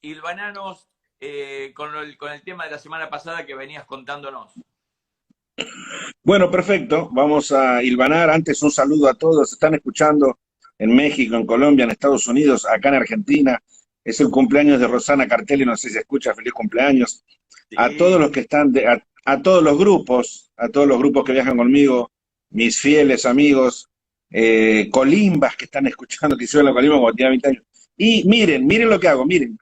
hilvananos con el tema de la semana pasada que venías contándonos. Bueno, perfecto. Vamos a hilvanar. Antes un saludo a todos. Están escuchando en México, en Colombia, en Estados Unidos, acá en Argentina. Es el cumpleaños de Rosana Cartelli, no sé si se escucha, feliz cumpleaños. A todos Sí, los que están, a todos los grupos que viajan conmigo, mis fieles amigos, colimbas que están escuchando, que hicieron la colimba cuando tenía 20 años. Y miren lo que hago, miren.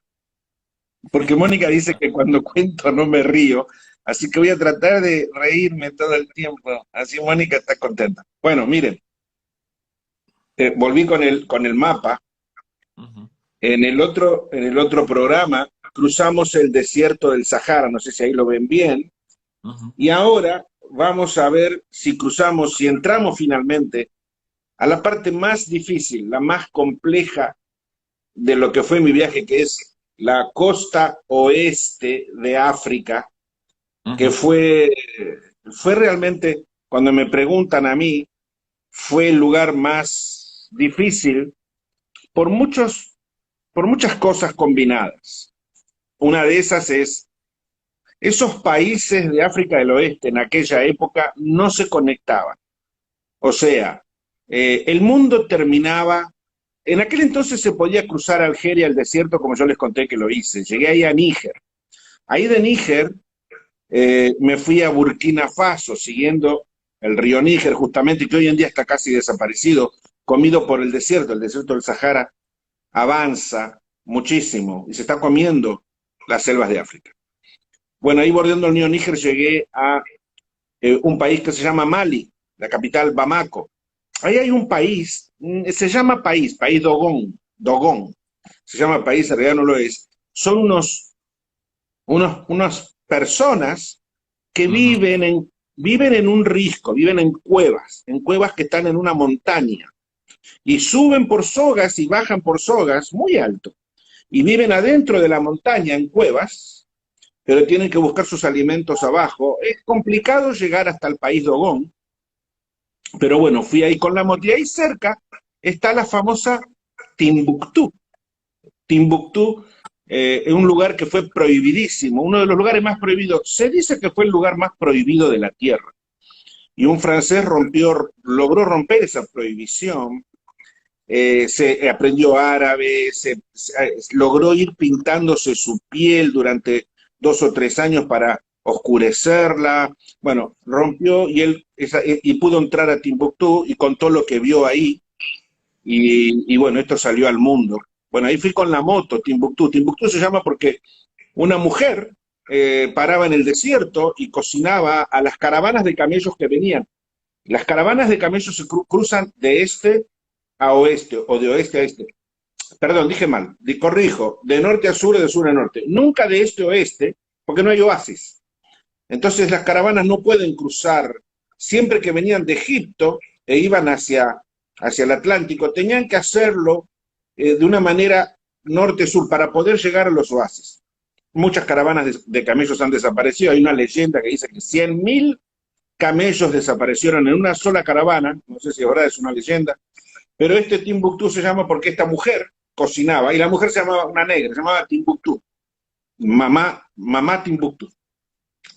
Porque Mónica dice que cuando cuento no me río, así que voy a tratar de reírme todo el tiempo, así Mónica está contenta. Bueno, miren, volví con el mapa, ujú, en el otro programa cruzamos el desierto del Sahara, no sé si ahí lo ven bien, ujú. y ahora vamos a ver si cruzamos, si entramos finalmente a la parte más difícil, la más compleja de lo que fue mi viaje, que es la costa oeste de África, que Ujú. fue realmente, cuando me preguntan a mí, fue el lugar más difícil por por muchas cosas combinadas. Una de esas es, esos países de África del Oeste en aquella época no se conectaban. O sea, el mundo terminaba, en aquel entonces se podía cruzar Algeria, el desierto, como yo les conté que lo hice. Llegué ahí a Níger. Ahí de Níger me fui a Burkina Faso, siguiendo el río Níger, justamente, que hoy en día está casi desaparecido, comido por el desierto del Sahara avanza muchísimo y se está comiendo las selvas de África. Bueno, ahí bordeando el río Níger llegué a un país que se llama Mali, la capital Bamako. Ahí hay un país, se llama país Dogón, se llama país, en realidad no lo es. Son unas personas que Ujú. viven en un risco, viven en cuevas que están en una montaña, y suben por sogas y bajan por sogas muy alto, y viven adentro de la montaña en cuevas, pero tienen que buscar sus alimentos abajo. Es complicado llegar hasta el país Dogón, pero bueno, fui ahí con la moto, y ahí cerca está la famosa Timbuktu. Timbuktu es un lugar que fue prohibidísimo, uno de los lugares más prohibidos. Se dice que fue el lugar más prohibido de la Tierra. Y un francés logró romper esa prohibición, se aprendió árabe, logró ir pintándose su piel durante 2 o 3 años para oscurecerla. Bueno, rompió y pudo entrar a Timbuktu y contó lo que vio ahí. Y bueno, esto salió al mundo. Bueno, ahí fui con la moto, Timbuktu. Timbuktu se llama porque una mujer paraba en el desierto y cocinaba a las caravanas de camellos que venían. Las caravanas de camellos se cruzan de este a oeste o de oeste a este. Perdón, dije mal, corrijo, de norte a sur o de sur a norte. Nunca de este a oeste, porque no hay oasis. Entonces las caravanas no pueden cruzar. Siempre que venían de Egipto e iban hacia el Atlántico, tenían que hacerlo de una manera norte-sur para poder llegar a los oasis. Muchas caravanas de camellos han desaparecido. Hay una leyenda que dice que 100.000 camellos desaparecieron en una sola caravana. No sé si es verdad, es una leyenda. Pero este Timbuktu se llama porque esta mujer cocinaba, y la mujer se llamaba, una negra, se llamaba Timbuktu, mamá Timbuktu.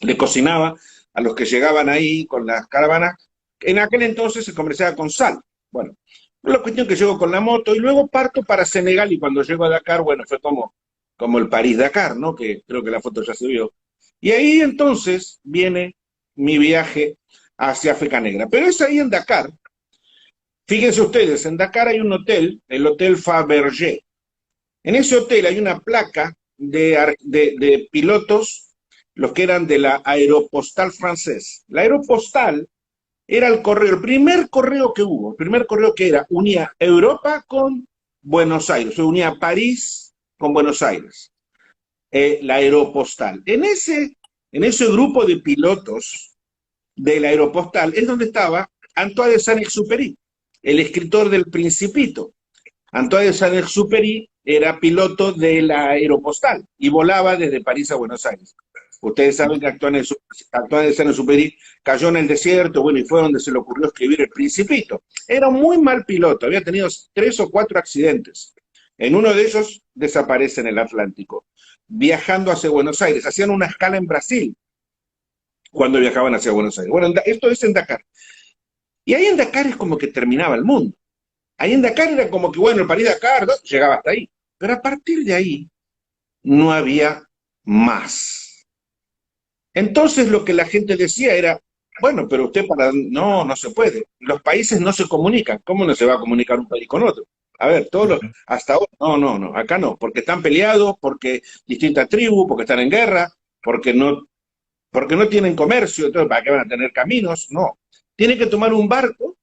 Le cocinaba a los que llegaban ahí con las caravanas. En aquel entonces se comerciaba con sal. Bueno, la cuestión que llego con la moto y luego parto para Senegal, y cuando llego a Dakar, bueno, fue como el París-Dakar, ¿no? Que creo que la foto ya se vio. Y ahí entonces viene mi viaje hacia África Negra. Pero es ahí en Dakar. Fíjense ustedes, en Dakar hay un hotel, el Hotel Fabergé. En ese hotel hay una placa de pilotos, los que eran de la Aeropostal francés. La Aeropostal era el correo, el primer correo que hubo, el primer correo que unía Europa con Buenos Aires, o sea, unía París con Buenos Aires, la Aeropostal. En ese grupo de pilotos de la Aeropostal es donde estaba Antoine de Saint-Exupéry, el escritor del Principito. Antoine de Saint-Exupéry era piloto de la Aeropostal y volaba desde París a Buenos Aires. Ustedes saben que Antoine de Saint-Exupéry cayó en el desierto, bueno, y fue donde se le ocurrió escribir El Principito. Era un muy mal piloto, había tenido 3 o 4 accidentes. En uno de ellos desaparece en el Atlántico, viajando hacia Buenos Aires. Hacían una escala en Brasil cuando viajaban hacia Buenos Aires. Bueno, esto es en Dakar. Y ahí en Dakar es como que terminaba el mundo. Ahí en Dakar era como que, bueno, el París-Dakar, ¿no? Llegaba hasta ahí. Pero a partir de ahí no había más. Entonces lo que la gente decía era, bueno, pero usted para... No, no se puede. Los países no se comunican. ¿Cómo no se va a comunicar un país con otro? A ver, todos los... Hasta ahora, no, no, no, acá no, porque están peleados, porque distintas tribus, porque están en guerra, porque no tienen comercio, entonces ¿para qué van a tener caminos? No. Tiene que tomar un barco,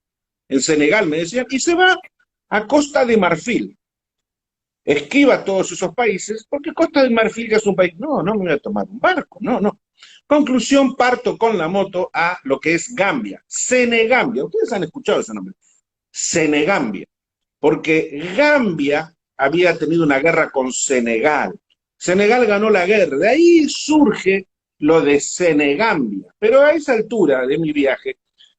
en Senegal me decían, y se va a Costa de Marfil. Esquiva todos esos países, porque Costa de Marfil ya es un país, no, no me voy a tomar un barco, no, no. Conclusión, parto con la moto a lo que es Gambia, Senegambia. Ustedes han escuchado ese nombre, Senegambia, porque Gambia había tenido una guerra con Senegal. Senegal ganó la guerra, de ahí surge lo de Senegambia. Pero a esa altura de mi viaje,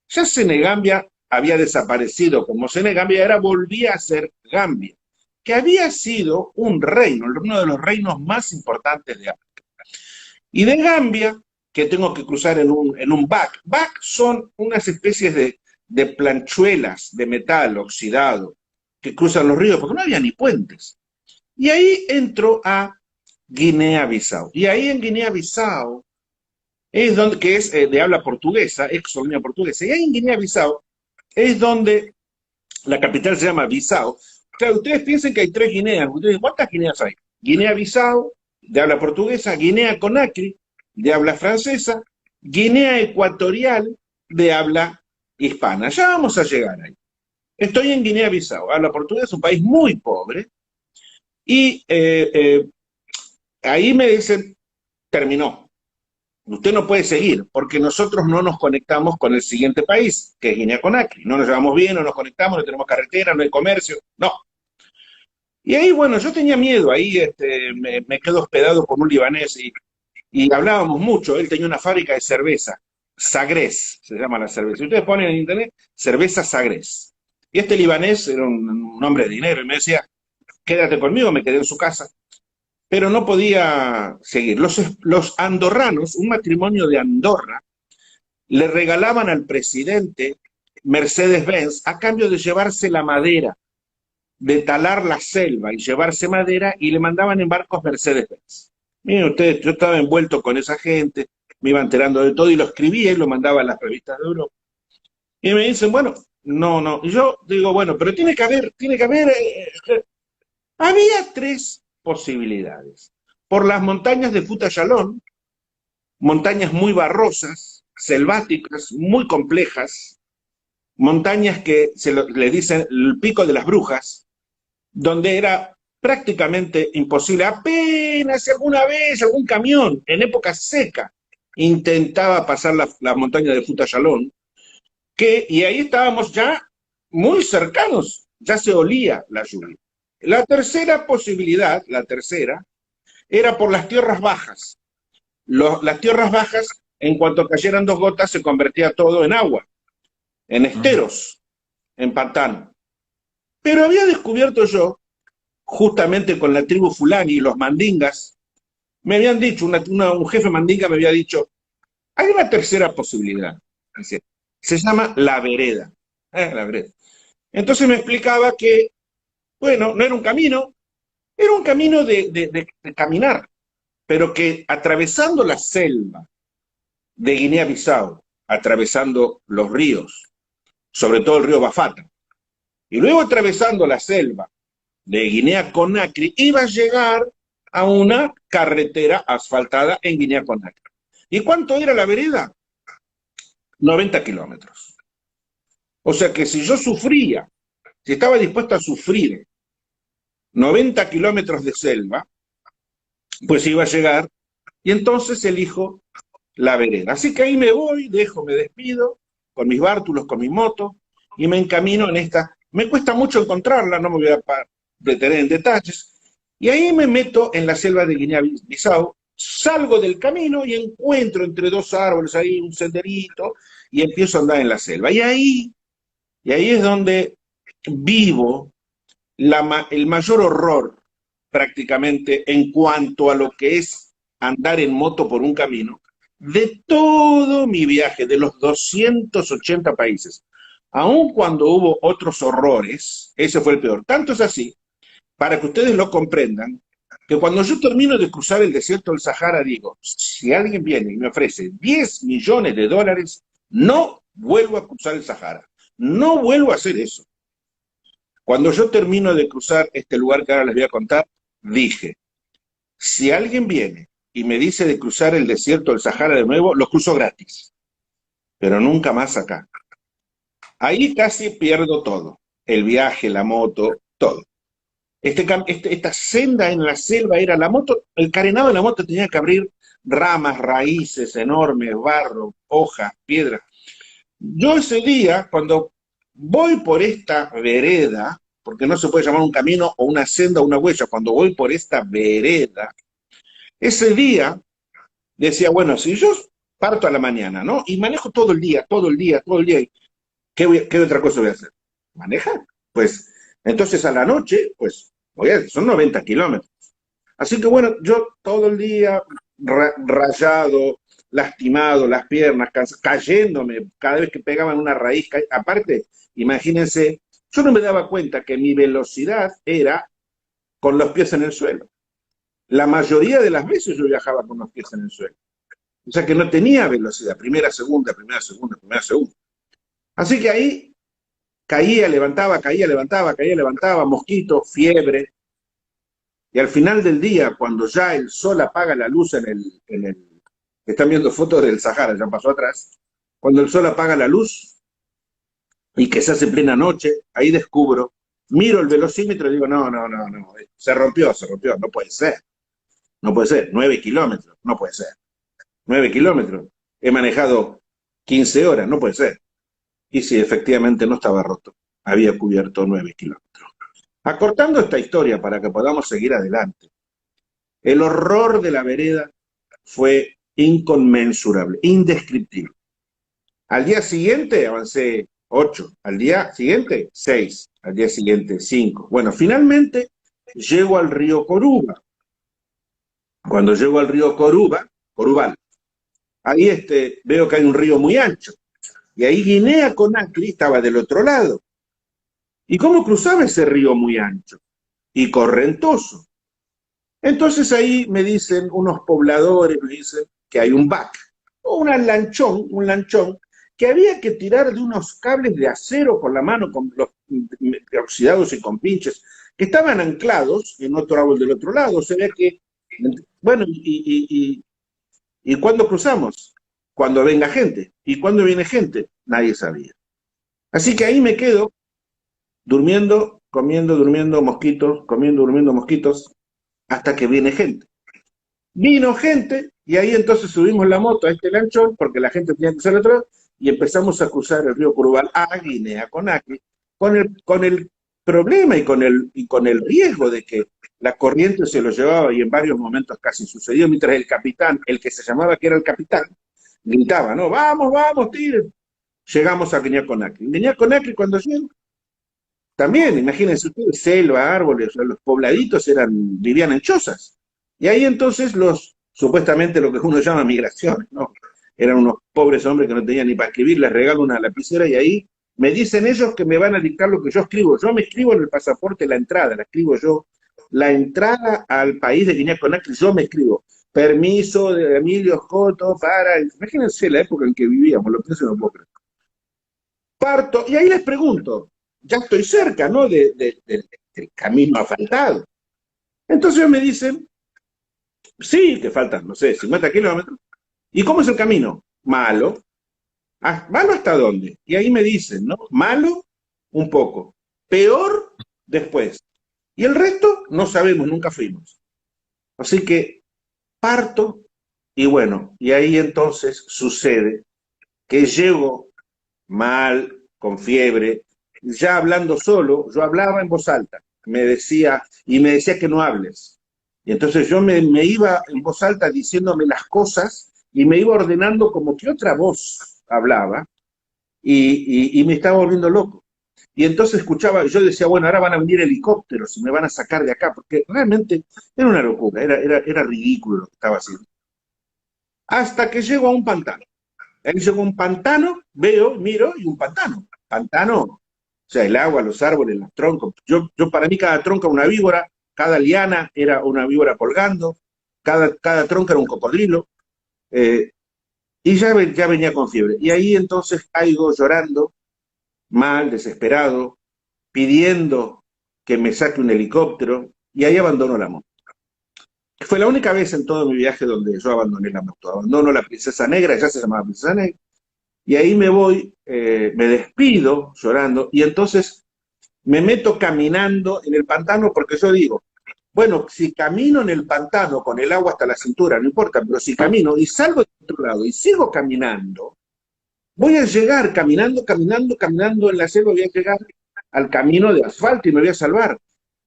ya Senegambia había desaparecido como Senegambia, ahora volvía a ser Gambia, que había sido un reino, uno de los reinos más importantes de África. Y de Gambia, que tengo que cruzar en un bac. Bac son unas especies de planchuelas de metal oxidado que cruzan los ríos, porque no había ni puentes. Y ahí entro a Guinea-Bissau. Y ahí en Guinea-Bissau es donde, que es de habla portuguesa, ex colonia portuguesa, y ahí en Guinea-Bissau es donde la capital se llama Bissau. Claro, ustedes piensen que hay 3 Guineas. Ustedes, ¿cuántas Guineas hay? Guinea-Bissau, de habla portuguesa, Guinea-Conakry, de habla francesa, Guinea Ecuatorial, de habla hispana. Ya vamos a llegar ahí. Estoy en Guinea-Bissau, habla portugués, un país muy pobre, y ahí me dicen, terminó. Usted no puede seguir, porque nosotros no nos conectamos con el siguiente país, que es Guinea-Conakry. No nos llevamos bien, no nos conectamos, no tenemos carretera, no hay comercio, no. Y ahí, bueno, yo tenía miedo, ahí me quedo hospedado con un libanés y hablábamos mucho. Él tenía una fábrica de cerveza, Sagres se llama la cerveza. Si ustedes ponen en internet, cerveza Sagres. Y este libanés era un hombre de dinero y me decía, quédate conmigo, me quedé en su casa. Pero no podía seguir. Los andorranos, un matrimonio de Andorra, le regalaban al presidente Mercedes-Benz a cambio de llevarse la madera, de talar la selva y llevarse madera, y le mandaban en barcos Mercedes-Benz. Miren ustedes, yo estaba envuelto con esa gente, me iba enterando de todo y lo escribía y lo mandaba a las revistas de Europa. Y me dicen, bueno, no, no. Y yo digo, bueno, pero tiene que haber. Había 3 posibilidades. Por las montañas de Futayalón, montañas muy barrosas, selváticas, muy complejas, montañas que le dicen el pico de las brujas, donde era prácticamente imposible, apenas alguna vez algún camión en época seca intentaba pasar la montaña de Futayalón, y ahí estábamos ya muy cercanos, ya se olía la lluvia. La tercera posibilidad, era por las tierras bajas. Las tierras bajas, en cuanto cayeran 2 gotas, se convertía todo en agua, en esteros, en pantano. Pero había descubierto yo, justamente con la tribu Fulani y los mandingas, me habían dicho, un jefe mandinga me había dicho, hay una tercera posibilidad, se llama la vereda. La vereda. Entonces me explicaba que, bueno, no era un camino, era un camino de caminar, pero que atravesando la selva de Guinea-Bissau, atravesando los ríos, sobre todo el río Bafata, y luego atravesando la selva de Guinea-Conakry, iba a llegar a una carretera asfaltada en Guinea-Conakry. ¿Y cuánto era la vereda? 90 kilómetros. O sea que si yo sufría, si estaba dispuesto a sufrir 90 kilómetros de selva, pues iba a llegar, y entonces elijo la vereda. Así que ahí me voy, me despido, con mis bártulos, con mi moto, y me encamino en esta. Me cuesta mucho encontrarla, no me voy a detener en detalles, y ahí me meto en la selva de Guinea-Bissau, salgo del camino y encuentro entre 2 árboles ahí un senderito, y empiezo a andar en la selva. Y ahí es donde vivo el mayor horror prácticamente en cuanto a lo que es andar en moto por un camino, de todo mi viaje, de los 280 países. Aun cuando hubo otros horrores, ese fue el peor. Tanto es así, para que ustedes lo comprendan, que cuando yo termino de cruzar el desierto del Sahara, digo, si alguien viene y me ofrece 10 millones de dólares, no vuelvo a cruzar el Sahara. No vuelvo a hacer eso. Cuando yo termino de cruzar este lugar que ahora les voy a contar, dije, si alguien viene y me dice de cruzar el desierto del Sahara de nuevo, lo cruzo gratis, pero nunca más acá. Ahí casi pierdo todo, el viaje, la moto, todo. Esta senda en la selva era la moto, el carenado de la moto tenía que abrir ramas, raíces enormes, barro, hojas, piedras. Yo ese día, cuando voy por esta vereda, porque no se puede llamar un camino o una senda o una huella, cuando voy por esta vereda, ese día decía, bueno, si yo parto a la mañana, ¿no? Y manejo todo el día, todo el día, todo el día, ¿qué otra cosa voy a hacer? Manejar. Pues, entonces a la noche, pues, son 90 kilómetros. Así que bueno, yo todo el día rayado, lastimado, las piernas, cayéndome cada vez que pegaban una raíz. Aparte, imagínense, yo no me daba cuenta que mi velocidad era con los pies en el suelo. La mayoría de las veces yo viajaba con los pies en el suelo. O sea que no tenía velocidad, primera, segunda, primera, segunda, primera, segunda. Así que ahí caía, levantaba, caía, levantaba, caía, levantaba, mosquito, fiebre. Y al final del día, cuando ya el sol apaga la luz están viendo fotos del Sahara, ya pasó atrás, cuando el sol apaga la luz y que se hace plena noche, ahí descubro, miro el velocímetro y digo, no, se rompió, no puede ser, no puede ser, 9 kilómetros, no puede ser, 9 kilómetros, he manejado 15 horas, no puede ser. Y sí, efectivamente no estaba roto, había cubierto 9 kilómetros. Acortando esta historia para que podamos seguir adelante, el horror de la vereda fue inconmensurable, indescriptible. Al día siguiente avancé 8, al día siguiente 6, al día siguiente 5. Bueno, finalmente llego al río Coruba. Cuando llego al río Corubal, ahí veo que hay un río muy ancho. Y ahí Guinea-Conakry estaba del otro lado. ¿Y cómo cruzaba ese río muy ancho y correntoso? Entonces ahí me dicen unos pobladores, me dicen que hay un bac, o un lanchón, que había que tirar de unos cables de acero con la mano, con los oxidados y con pinches, que estaban anclados en otro árbol del otro lado. Se ve que, bueno, ¿y cuándo cruzamos? Cuando venga gente. ¿Y cuándo viene gente? Nadie sabía. Así que ahí me quedo, durmiendo, comiendo, durmiendo, mosquitos, comiendo, durmiendo, mosquitos, hasta que viene gente. Vino gente, y ahí entonces subimos la moto a este lanchón, porque la gente tenía que cruzar otro lado, y empezamos a cruzar el río Curubal a Guinea-Conakry, con el problema y con el riesgo de que la corriente se lo llevaba, y en varios momentos casi sucedió, mientras el capitán, el que se llamaba que era el capitán, gritaba, no, vamos, tiren. Llegamos a Guinea-Conakry. Guinea-Conakry cuando llego, también, imagínense ustedes, selva, árboles, los pobladitos vivían en chozas. Y ahí entonces supuestamente lo que uno llama migraciones, ¿no? Eran unos pobres hombres que no tenían ni para escribir, les regalo una lapicera y ahí me dicen ellos que me van a dictar lo que yo escribo. Yo me escribo en el pasaporte la entrada, la escribo yo. La entrada al país de Guinea-Conakry, yo me escribo. Permiso de Emilio Joto para... Imagínense la época en que vivíamos, lo pienso y no puedo creer. Parto, y ahí les pregunto, ya estoy cerca, ¿no? Del camino asfaltado. Entonces me dicen, sí, que faltan, no sé, 50 kilómetros. ¿Y cómo es el camino? Malo. ¿Malo hasta dónde? Y ahí me dicen, ¿no? Malo, un poco. Peor, después. Y el resto, no sabemos, nunca fuimos. Así que parto, y bueno, y ahí entonces sucede que llego mal, con fiebre, ya hablando solo, yo hablaba en voz alta, me decía que no hables. Y entonces yo me iba en voz alta diciéndome las cosas y me iba ordenando como que otra voz hablaba y me estaba volviendo loco. y entonces escuchaba, yo decía, bueno, ahora van a venir helicópteros y me van a sacar de acá, porque realmente era una locura, era ridículo lo que estaba haciendo. Hasta que llego a un pantano. Ahí llegó un pantano, veo, miro, y un pantano. Pantano, o sea, el agua, los árboles, los troncos. Yo para mí cada tronco era una víbora, cada liana era una víbora colgando, cada tronco era un cocodrilo, eh, y ya venía con fiebre. Y ahí entonces caigo llorando, mal, desesperado, pidiendo que me saque un helicóptero, y ahí abandono la moto. Fue la única vez en todo mi viaje donde yo abandoné la moto. Abandono la Princesa Negra, ya se llamaba Princesa Negra, y ahí me voy, me despido llorando, y entonces me meto caminando en el pantano porque yo digo, bueno, si camino en el pantano con el agua hasta la cintura, no importa, pero si camino y salgo de otro lado y sigo caminando, voy a llegar caminando en la selva, voy a llegar al camino de asfalto y me voy a salvar.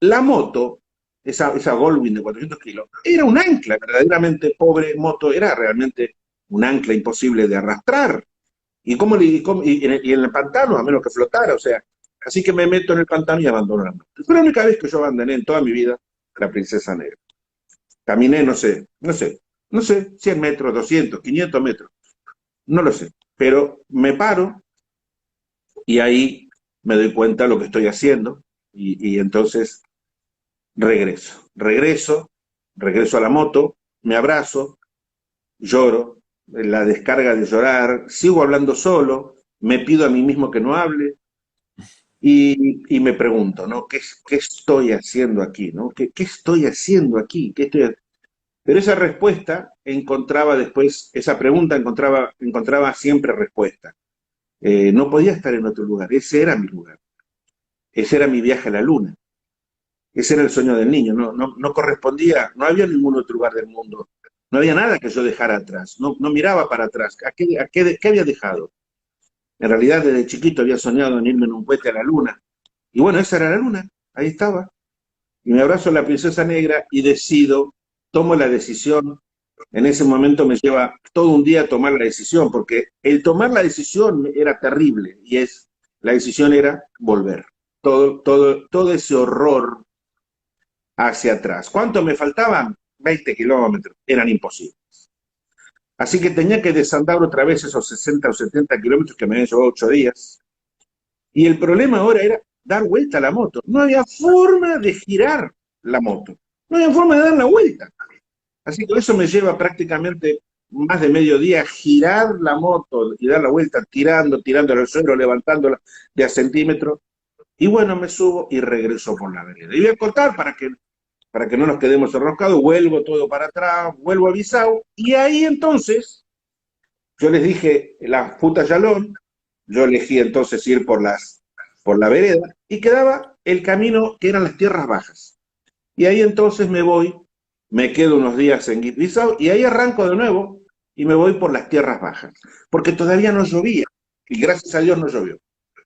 La moto, esa Goldwing de 400 kilos, era un ancla, verdaderamente pobre moto, era realmente un ancla imposible de arrastrar. Y en el pantano, a menos que flotara, o sea, así que me meto en el pantano y abandono la moto. Fue la única vez que yo abandoné en toda mi vida la Princesa Negra. Caminé, no sé, 100 metros, 200, 500 metros, no lo sé, pero me paro y ahí me doy cuenta de lo que estoy haciendo y entonces regreso a la moto, me abrazo, lloro, la descarga de llorar, sigo hablando solo, me pido a mí mismo que no hable y me pregunto, ¿no? ¿Qué estoy haciendo aquí, ¿no? ¿Qué estoy haciendo aquí? Pero esa respuesta encontraba después, esa pregunta encontraba siempre respuesta. No podía estar en otro lugar, ese era mi lugar, ese era mi viaje a la luna, ese era el sueño del niño, no correspondía, no había ningún otro lugar del mundo, no había nada que yo dejara atrás, no miraba para atrás, ¿qué había dejado? En realidad desde chiquito había soñado en irme en un cohete a la luna, y bueno, esa era la luna, ahí estaba, y me abrazo a la Princesa Negra y tomo la decisión. En ese momento me lleva todo un día tomar la decisión, porque el tomar la decisión era terrible, la decisión era volver. Todo ese horror hacia atrás. ¿Cuánto me faltaban? 20 kilómetros, eran imposibles. Así que tenía que desandar otra vez esos 60 o 70 kilómetros que me habían llevado 8 días. Y el problema ahora era dar vuelta a la moto. No había forma de girar la moto. No había forma de dar la vuelta. Así que eso me lleva prácticamente más de medio día a girar la moto y dar la vuelta, tirando al suelo, levantándola de a centímetros. Y bueno, me subo y regreso por la vereda. Y voy a contar para que no nos quedemos enroscados, vuelvo todo para atrás, vuelvo a Bissau, y ahí entonces, yo les dije, la Futa Yalón, yo elegí entonces ir por la vereda, y quedaba el camino que eran las tierras bajas. Y ahí entonces me quedo unos días en Guipizao y ahí arranco de nuevo y me voy por las tierras bajas, porque todavía no llovía y gracias a Dios no llovió.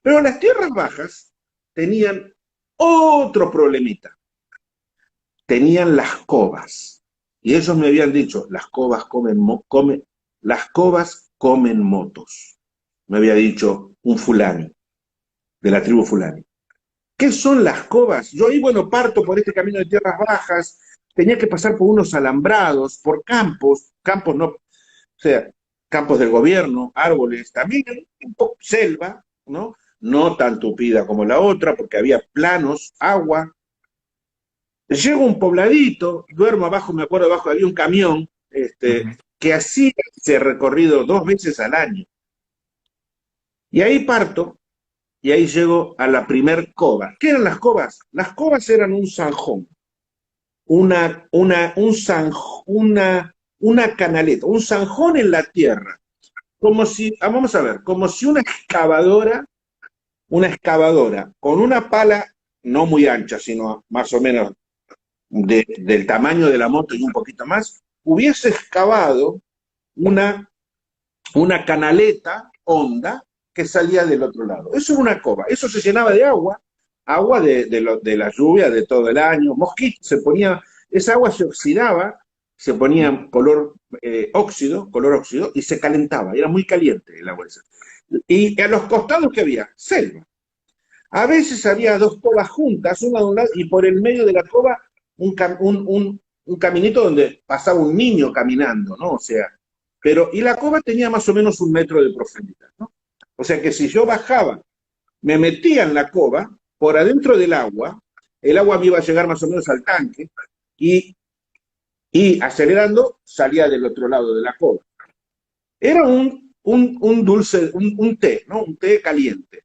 Pero las tierras bajas tenían otro problemita, tenían las cobas y ellos me habían dicho, las cobas comen motos, me había dicho un fulani de la tribu fulani. ¿Qué son las cobas? Yo ahí, bueno, parto por este camino de tierras bajas, tenía que pasar por unos alambrados, por campos no, o sea, campos del gobierno, árboles, también un poco selva, ¿no? No tan tupida como la otra, porque había planos, agua. Llego a un pobladito, duermo abajo, me acuerdo, abajo había un camión, Ujú. que hacía ese recorrido 2 veces al año. Y ahí parto, y ahí llego a la primer cova. ¿Qué eran las covas? Las covas eran un zanjón, una, una, un zanj, una canaleta, un zanjón en la tierra. Como si, vamos a ver, como si una excavadora con una pala no muy ancha, sino más o menos del tamaño de la moto y un poquito más, hubiese excavado una, una canaleta honda que salía del otro lado. Eso era una cova, eso se llenaba de agua de la lluvia de todo el año, mosquitos, esa agua se oxidaba, se ponía color óxido, y se calentaba, era muy caliente el agua esa. Y a los costados que había, selva. A veces había dos covas juntas, una de un lado, y por el medio de la cova un caminito donde pasaba un niño caminando, ¿no? O sea, pero, y la cova tenía más o menos 1 metro de profundidad, ¿no? O sea que si yo bajaba, me metía en la cova, por adentro del agua, el agua me iba a llegar más o menos al tanque, y, y acelerando salía del otro lado de la cova. Era un dulce, un té, ¿no? Un té caliente.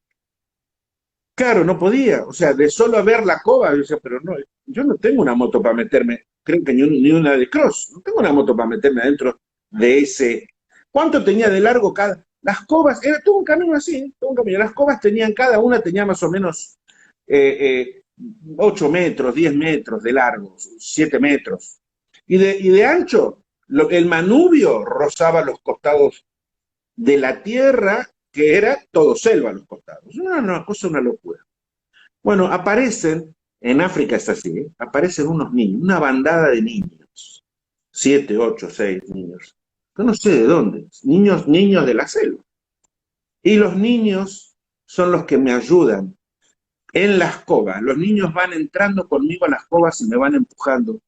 Claro, no podía, o sea, de solo ver la cova, yo decía, pero no, yo no tengo una moto para meterme, creo que ni una de cross, no tengo una moto para meterme adentro de ese. ¿Cuánto tenía de largo cada? Las covas, era todo un camino así, todo un camino. Las covas tenían, cada una tenía más o menos eh, eh, 8 metros, 10 metros de largo, 7 metros. Y de ancho, el manubrio rozaba los costados de la tierra, que era todo selva a los costados. Una cosa, una locura. Bueno, aparecen, en África es así, ¿eh? Aparecen unos niños, una bandada de niños, 7, 8, 6 niños, yo no sé de dónde, niños de la selva. Y los niños son los que me ayudan en las covas. Los niños van entrando conmigo a las covas y me van empujando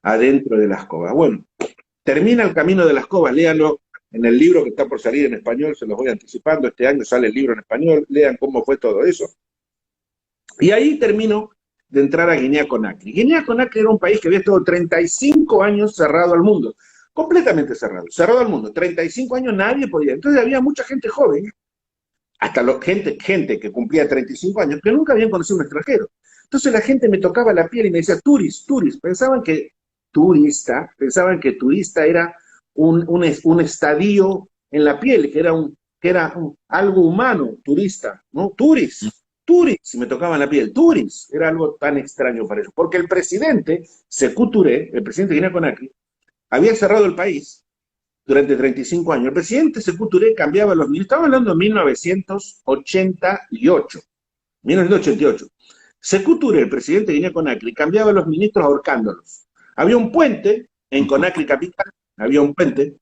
adentro de las covas. Bueno, termina el camino de las covas, léanlo en el libro que está por salir en español, se los voy anticipando, este año sale el libro en español, lean cómo fue todo eso. Y ahí termino de entrar a Guinea-Conakry. Guinea-Conakry era un país que había estado 35 años cerrado al mundo, completamente cerrado, cerrado al mundo. 35 años nadie podía. Entonces había mucha gente joven, hasta gente que cumplía 35 años, que nunca habían conocido a un extranjero. Entonces la gente me tocaba la piel y me decía, turist. Pensaban que turista era un estadio en la piel, que era algo humano, turista, ¿no? Turis, me tocaba en la piel, Turis, era algo tan extraño para ellos, porque el presidente, Sékou Touré, el presidente de Guinea-Conakry, había cerrado el país durante 35 años. El presidente Sékou Touré cambiaba los ministros, estamos hablando de 1988, 1988. Sékou Touré, el presidente de Guinea-Conakry, cambiaba los ministros ahorcándolos. Había un puente en Conakry capital, había un puente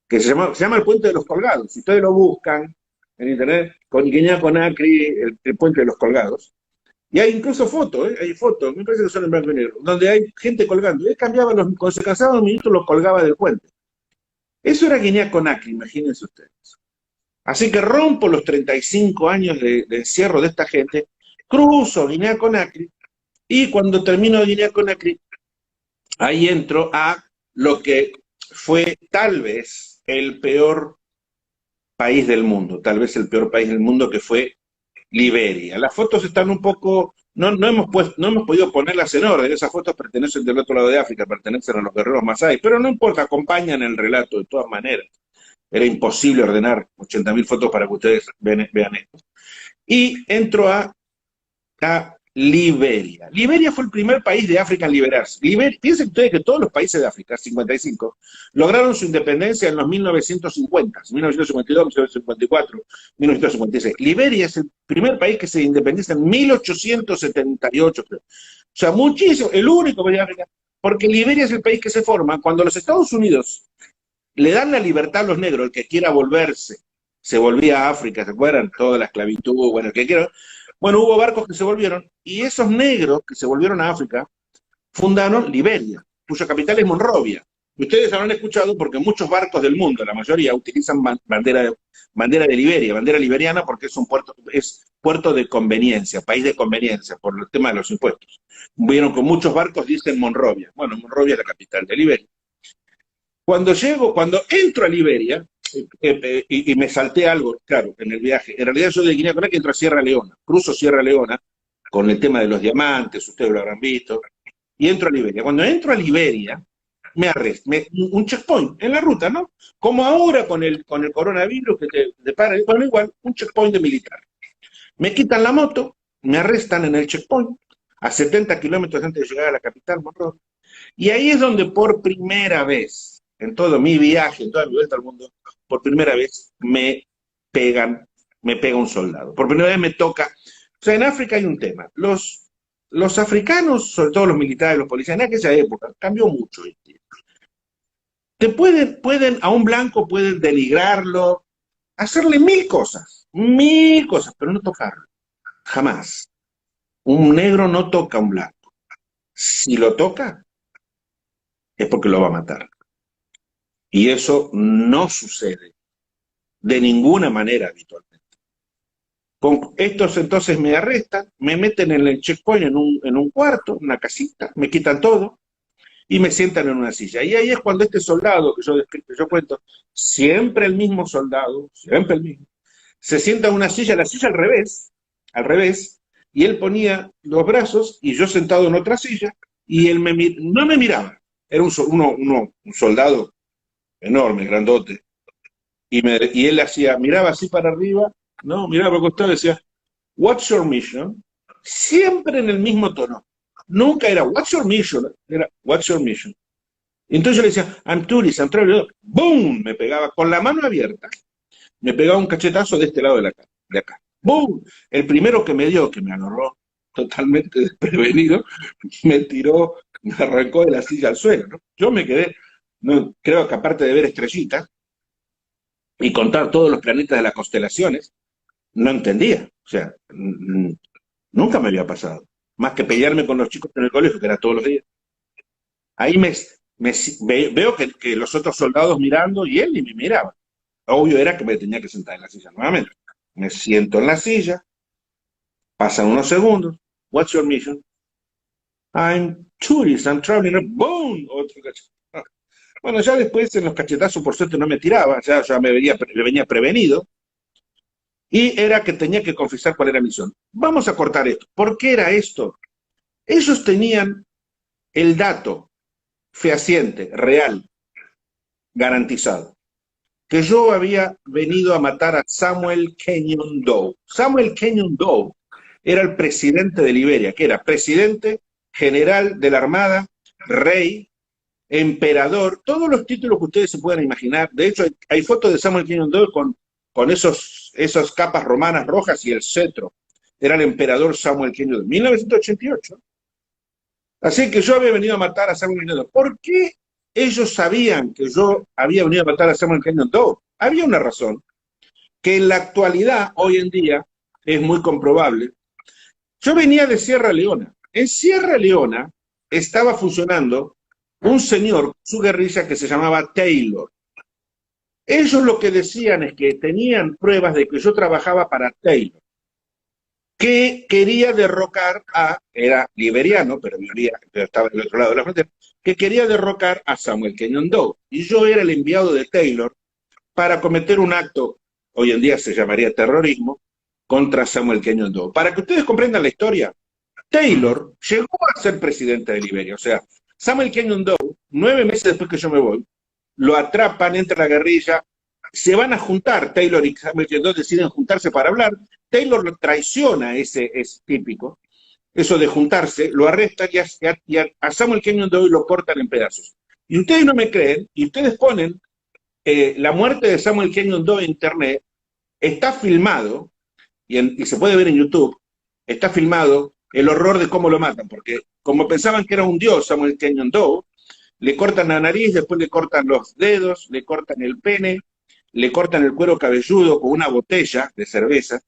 que se llama el Puente de los Colgados. Si ustedes lo buscan en internet, con Guinea-Conakry, el Puente de los Colgados, y hay incluso fotos, hay fotos, me parece que son en blanco y negro, donde hay gente colgando. Él cambiaba cuando se cansaban los ministros, los colgaba del puente. Eso era Guinea-Conakry, imagínense ustedes. Así que rompo los 35 años de encierro de esta gente, cruzo Guinea-Conakry, y cuando termino de Guinea-Conakry, ahí entro a lo que fue tal vez el peor país del mundo, tal vez el peor país del mundo, que fue Liberia. Las fotos están un poco, no hemos podido ponerlas en orden, esas fotos pertenecen del otro lado de África, pertenecen a los guerreros masái, pero no importa, acompañan el relato de todas maneras. Era imposible ordenar 80.000 fotos para que ustedes vean esto. Y entro a Liberia. Liberia fue el primer país de África en liberarse. Piensen ustedes que todos los países de África, 55, lograron su independencia en los 1950, 1952, 1954, 1956. Liberia es el primer país que se independiza en 1878, creo. O sea, muchísimo, el único país de África, porque Liberia es el país que se forma cuando los Estados Unidos le dan la libertad a los negros, el que quiera volverse, se volvía a África, ¿se acuerdan? Toda la esclavitud, bueno, el que quiera. Bueno, hubo barcos que se volvieron, y esos negros que se volvieron a África fundaron Liberia, cuya capital es Monrovia. Ustedes habrán escuchado porque muchos barcos del mundo, la mayoría, utilizan bandera de Liberia, bandera liberiana, porque es puerto de conveniencia, país de conveniencia, por el tema de los impuestos. Vieron que muchos barcos dicen Monrovia. Bueno, Monrovia es la capital de Liberia. Cuando entro a Liberia, y me salté algo, claro, en el viaje. En realidad yo de Guinea-Conakry entro a Sierra Leona, cruzo Sierra Leona con el tema de los diamantes, ustedes lo habrán visto, y entro a Liberia. Cuando entro a Liberia, me arrestan, un checkpoint en la ruta, ¿no? Como ahora con el coronavirus que te depara, bueno, igual, un checkpoint de militar. Me quitan la moto, me arrestan en el checkpoint, a 70 kilómetros antes de llegar a la capital, Monrovia. Y ahí es donde por primera vez, en todo mi viaje, en toda mi vuelta al mundo, por primera vez me pega un soldado. Por primera vez me toca. O sea, en África hay un tema. Los africanos, sobre todo los militares, los policías, en aquella época, cambió mucho. A un blanco pueden denigrarlo, hacerle mil cosas, pero no tocarlo. Jamás. Un negro no toca a un blanco. Si lo toca, es porque lo va a matar. Y eso no sucede de ninguna manera habitualmente. Con estos entonces me arrestan, me meten en el checkpoint en un cuarto, en una casita, me quitan todo y me sientan en una silla. Y ahí es cuando este soldado que yo cuento, siempre el mismo soldado, siempre el mismo, se sienta en una silla, la silla al revés, y él ponía los brazos y yo sentado en otra silla, y él no me miraba. Era un soldado enorme, grandote, y él hacía, miraba así para arriba, no, miraba para el costado y decía, "What's your mission?" Siempre en el mismo tono. Nunca era, "What's your mission?" Era, "What's your mission?" Entonces yo le decía, "I'm tourist, I'm traveling." ¡Boom! Me pegaba con la mano abierta, me pegaba un cachetazo de este lado de acá. ¡Boom! El primero que me dio, que me agarró totalmente desprevenido, me tiró, me arrancó de la silla al suelo, ¿no? Yo me quedé, no, creo que aparte de ver estrellitas y contar todos los planetas de las constelaciones, no entendía. O sea, nunca me había pasado. Más que pelearme con los chicos en el colegio, que era todos los días. Ahí veo que los otros soldados mirando y él ni me miraba. Obvio era que me tenía que sentar en la silla nuevamente. Me siento en la silla, pasan unos segundos. "What's your mission?" "I'm tourist, I'm traveling." ¡Boom! Otro cachetazo. Bueno, ya después en los cachetazos por suerte no me tiraba, ya me venía prevenido. Y era que tenía que confesar cuál era mi misión. Vamos a cortar esto. ¿Por qué era esto? Ellos tenían el dato fehaciente, real, garantizado, que yo había venido a matar a Samuel Kenyon Doe. Samuel Kenyon Doe era el presidente de Liberia, que era presidente, general de la Armada, rey, emperador, todos los títulos que ustedes se puedan imaginar. De hecho, hay fotos de Samuel Kenyon Doe con esas capas romanas rojas y el cetro. Era el emperador Samuel Kenyon Doe, 1988. Así que yo había venido a matar a Samuel Kenyon Doe. ¿Por qué ellos sabían que yo había venido a matar a Samuel Kenyon Doe? Había una razón, que en la actualidad, hoy en día, es muy comprobable. Yo venía de Sierra Leona. En Sierra Leona estaba funcionando un señor, su guerrilla, que se llamaba Taylor. Ellos lo que decían es que tenían pruebas de que yo trabajaba para Taylor, que quería derrocar era liberiano, pero estaba del otro lado de la frontera, que quería derrocar a Samuel Kenyon Doe. Y yo era el enviado de Taylor para cometer un acto, hoy en día se llamaría terrorismo, contra Samuel Kenyon Doe. Para que ustedes comprendan la historia, Taylor llegó a ser presidente de Liberia. O sea, Samuel Kenyon Doe, 9 meses después que yo me voy, lo atrapan, entra la guerrilla, se van a juntar, Taylor y Samuel Kenyon Doe deciden juntarse para hablar. Taylor lo traiciona, ese es típico, eso de juntarse, lo arrestan y a Samuel Kenyon Doe lo cortan en pedazos. Y ustedes no me creen, y ustedes ponen la muerte de Samuel Kenyon Doe en internet, está filmado, y se puede ver en YouTube, está filmado el horror de cómo lo matan, porque como pensaban que era un dios Samuel Kenyon Doe, le cortan la nariz, después le cortan los dedos, le cortan el pene, le cortan el cuero cabelludo con una botella de cerveza.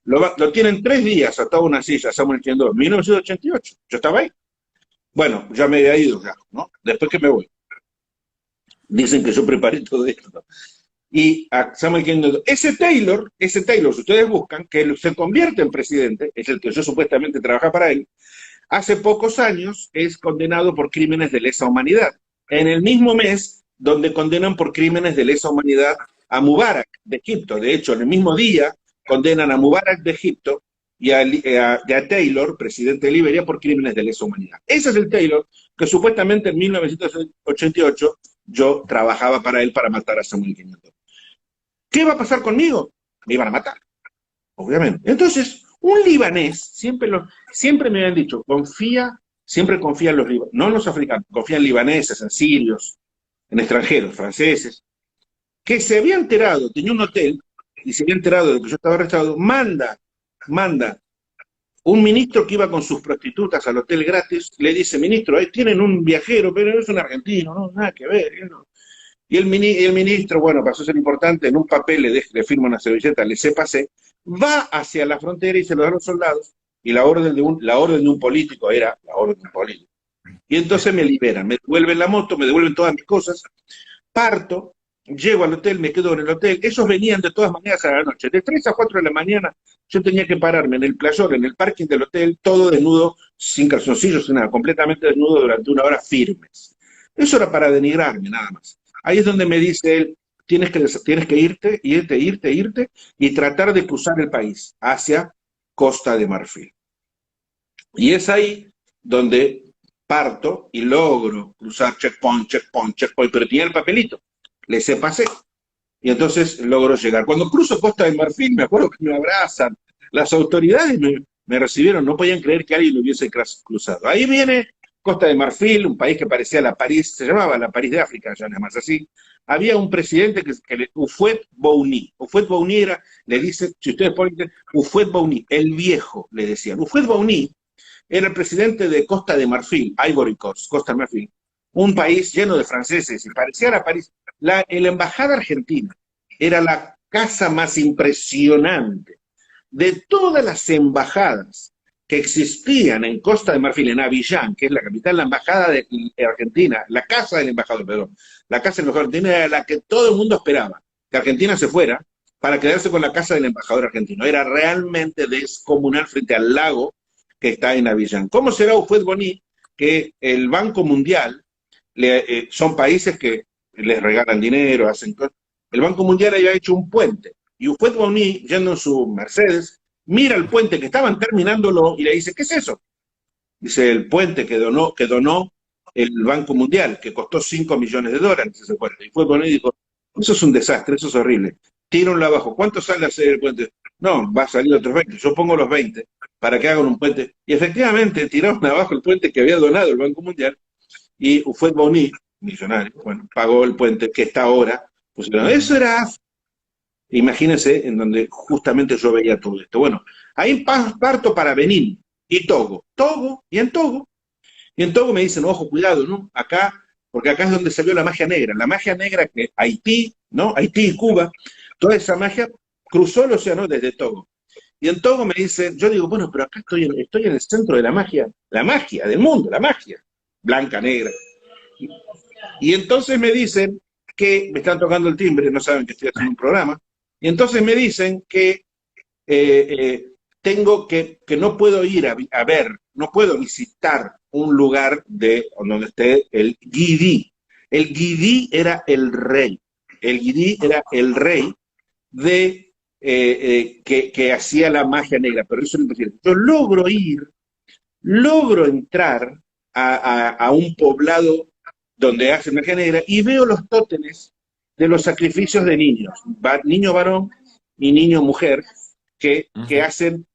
Lo tienen 3 días atado a una silla, Samuel Kenyon Doe, 1988. Yo estaba ahí. Bueno, ya me había ido, ya, ¿no? Después que me voy. Dicen que yo preparé todo esto. Y a Samuel Kenyon Doe. Ese Taylor, si ustedes buscan, que se convierte en presidente, es el que yo supuestamente trabaja para él, hace pocos años es condenado por crímenes de lesa humanidad. En el mismo mes donde condenan por crímenes de lesa humanidad a Mubarak de Egipto. De hecho, en el mismo día condenan a Mubarak de Egipto y a Taylor, presidente de Liberia, por crímenes de lesa humanidad. Ese es el Taylor que supuestamente en 1988 yo trabajaba para él para matar a Samuel Kenyon Doe. ¿Qué va a pasar conmigo? Me iban a matar, obviamente. Entonces, un libanés, siempre me habían dicho, siempre confía en los libaneses, no en los africanos, confía en libaneses, en sirios, en extranjeros, franceses, que se había enterado, tenía un hotel, y se había enterado de que yo estaba arrestado, manda un ministro que iba con sus prostitutas al hotel gratis, le dice, ministro, ahí tienen un viajero, pero es un argentino, no, nada que ver. ¿No? Y el ministro, bueno, pasó a ser importante, en un papel le firma una servilleta, le se pase, va hacia la frontera y se lo da a los soldados, y la orden de un político era la orden de un político. Y entonces me liberan, me devuelven la moto, me devuelven todas mis cosas, parto, llego al hotel, me quedo en el hotel. Ellos venían de todas maneras a la noche. De 3 a 4 de la mañana yo tenía que pararme en el playón, en el parking del hotel, todo desnudo, sin calzoncillos, sin nada, completamente desnudo durante 1 hora firmes. Eso era para denigrarme, nada más. Ahí es donde me dice él, tienes que irte, y tratar de cruzar el país hacia Costa de Marfil. Y es ahí donde parto y logro cruzar checkpoint, pero tenía el papelito, le pasé. Y entonces logro llegar. Cuando cruzo Costa de Marfil, me acuerdo que me abrazan. Las autoridades me recibieron, no podían creer que alguien lo hubiese cruzado. Ahí viene Costa de Marfil, un país que parecía la París, se llamaba la París de África, ya no es más así. Había un presidente Houphouët-Boigny. Houphouët-Boigny era, le dice, si ustedes ponen, Houphouët-Boigny, el viejo, le decían. Houphouët-Boigny era el presidente de Costa de Marfil, Ivory Coast, Costa de Marfil, un país lleno de franceses, y parecía la París. La embajada argentina era la casa más impresionante de todas las embajadas que existían en Costa de Marfil, en Abiyán, que es la capital, la embajada de Argentina, la casa del embajador, perdón, la casa del embajador argentino era la que todo el mundo esperaba, que Argentina se fuera para quedarse con la casa del embajador argentino. Era realmente descomunal frente al lago que está en Abiyán. ¿Cómo será Houphouët-Boigny que el Banco Mundial, son países que les regalan dinero, hacen cosas? El Banco Mundial había hecho un puente, y Houphouët-Boigny, yendo en su Mercedes, mira el puente que estaban terminándolo y le dice, ¿qué es eso? Dice, el puente que donó el Banco Mundial, que costó $5 millones ese puente. Y Houphouët-Boigny dijo, eso es un desastre, eso es horrible. Tírenlo abajo. ¿Cuánto sale hacer el puente? No, va a salir otros 20. Yo pongo los 20 para que hagan un puente. Y efectivamente tiraron abajo el puente que había donado el Banco Mundial, y Houphouët-Boigny, millonario, bueno, pagó el puente que está ahora. Pues, eso era, imagínense, en donde justamente yo veía todo esto. Bueno, ahí parto para Benín y Togo. Y en Togo me dicen, ojo, cuidado, ¿no? Acá, porque acá es donde salió la magia negra que Haití, ¿no? Haití y Cuba, toda esa magia cruzó el océano desde Togo. Y en Togo me dicen, yo digo, bueno, pero acá estoy en el centro de la magia del mundo, la magia, blanca, negra. Y entonces me dicen que me están tocando el timbre, no saben que estoy haciendo un programa, y entonces me dicen que que no puedo ir a ver, no puedo visitar un lugar donde esté el Guidi. El Guidi era el rey. El Guidi era el rey que hacía la magia negra, pero eso es imposible. Yo logro entrar a un poblado donde hace magia negra y veo los tótenes de los sacrificios de niños, niño varón y niño mujer, que hacen...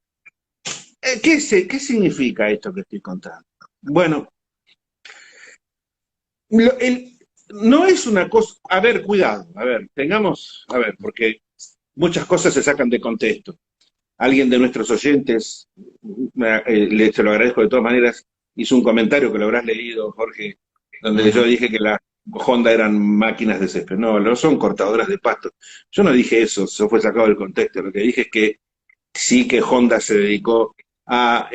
¿Qué significa esto que estoy contando? Bueno, no es una cosa... A ver, cuidado, porque muchas cosas se sacan de contexto. Alguien de nuestros oyentes, se lo agradezco de todas maneras, hizo un comentario que lo habrás leído, Jorge, donde yo dije que las Honda eran máquinas de césped. No son cortadoras de pasto. Yo no dije eso fue sacado del contexto. Lo que dije es que sí, que Honda se dedicó a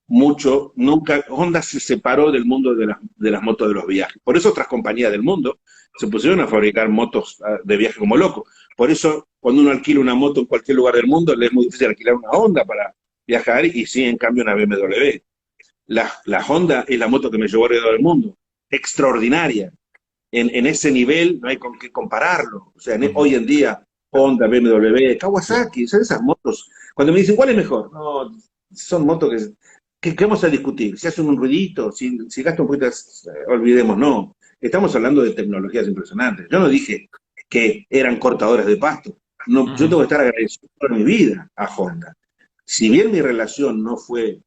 mucho. Nunca Honda se separó del mundo de las motos de los viajes. Por eso otras compañías del mundo se pusieron a fabricar motos de viaje como locos. Por eso cuando uno alquila una moto en cualquier lugar del mundo, le es muy difícil alquilar una Honda para viajar, y sí, en cambio, una BMW. La Honda es la moto que me llevó alrededor del mundo. Extraordinaria. En ese nivel no hay con qué compararlo. O sea, hoy en día, Honda, BMW, Kawasaki, son esas motos. Cuando me dicen, ¿cuál es mejor? No, son motos que vamos a discutir. Si hacen un ruidito, si gastan un poquito, olvidemos, no. Estamos hablando de tecnologías impresionantes. Yo no dije que eran cortadores de pasto. No, yo tengo que estar agradecido por mi vida a Honda. Si bien mi relación no fue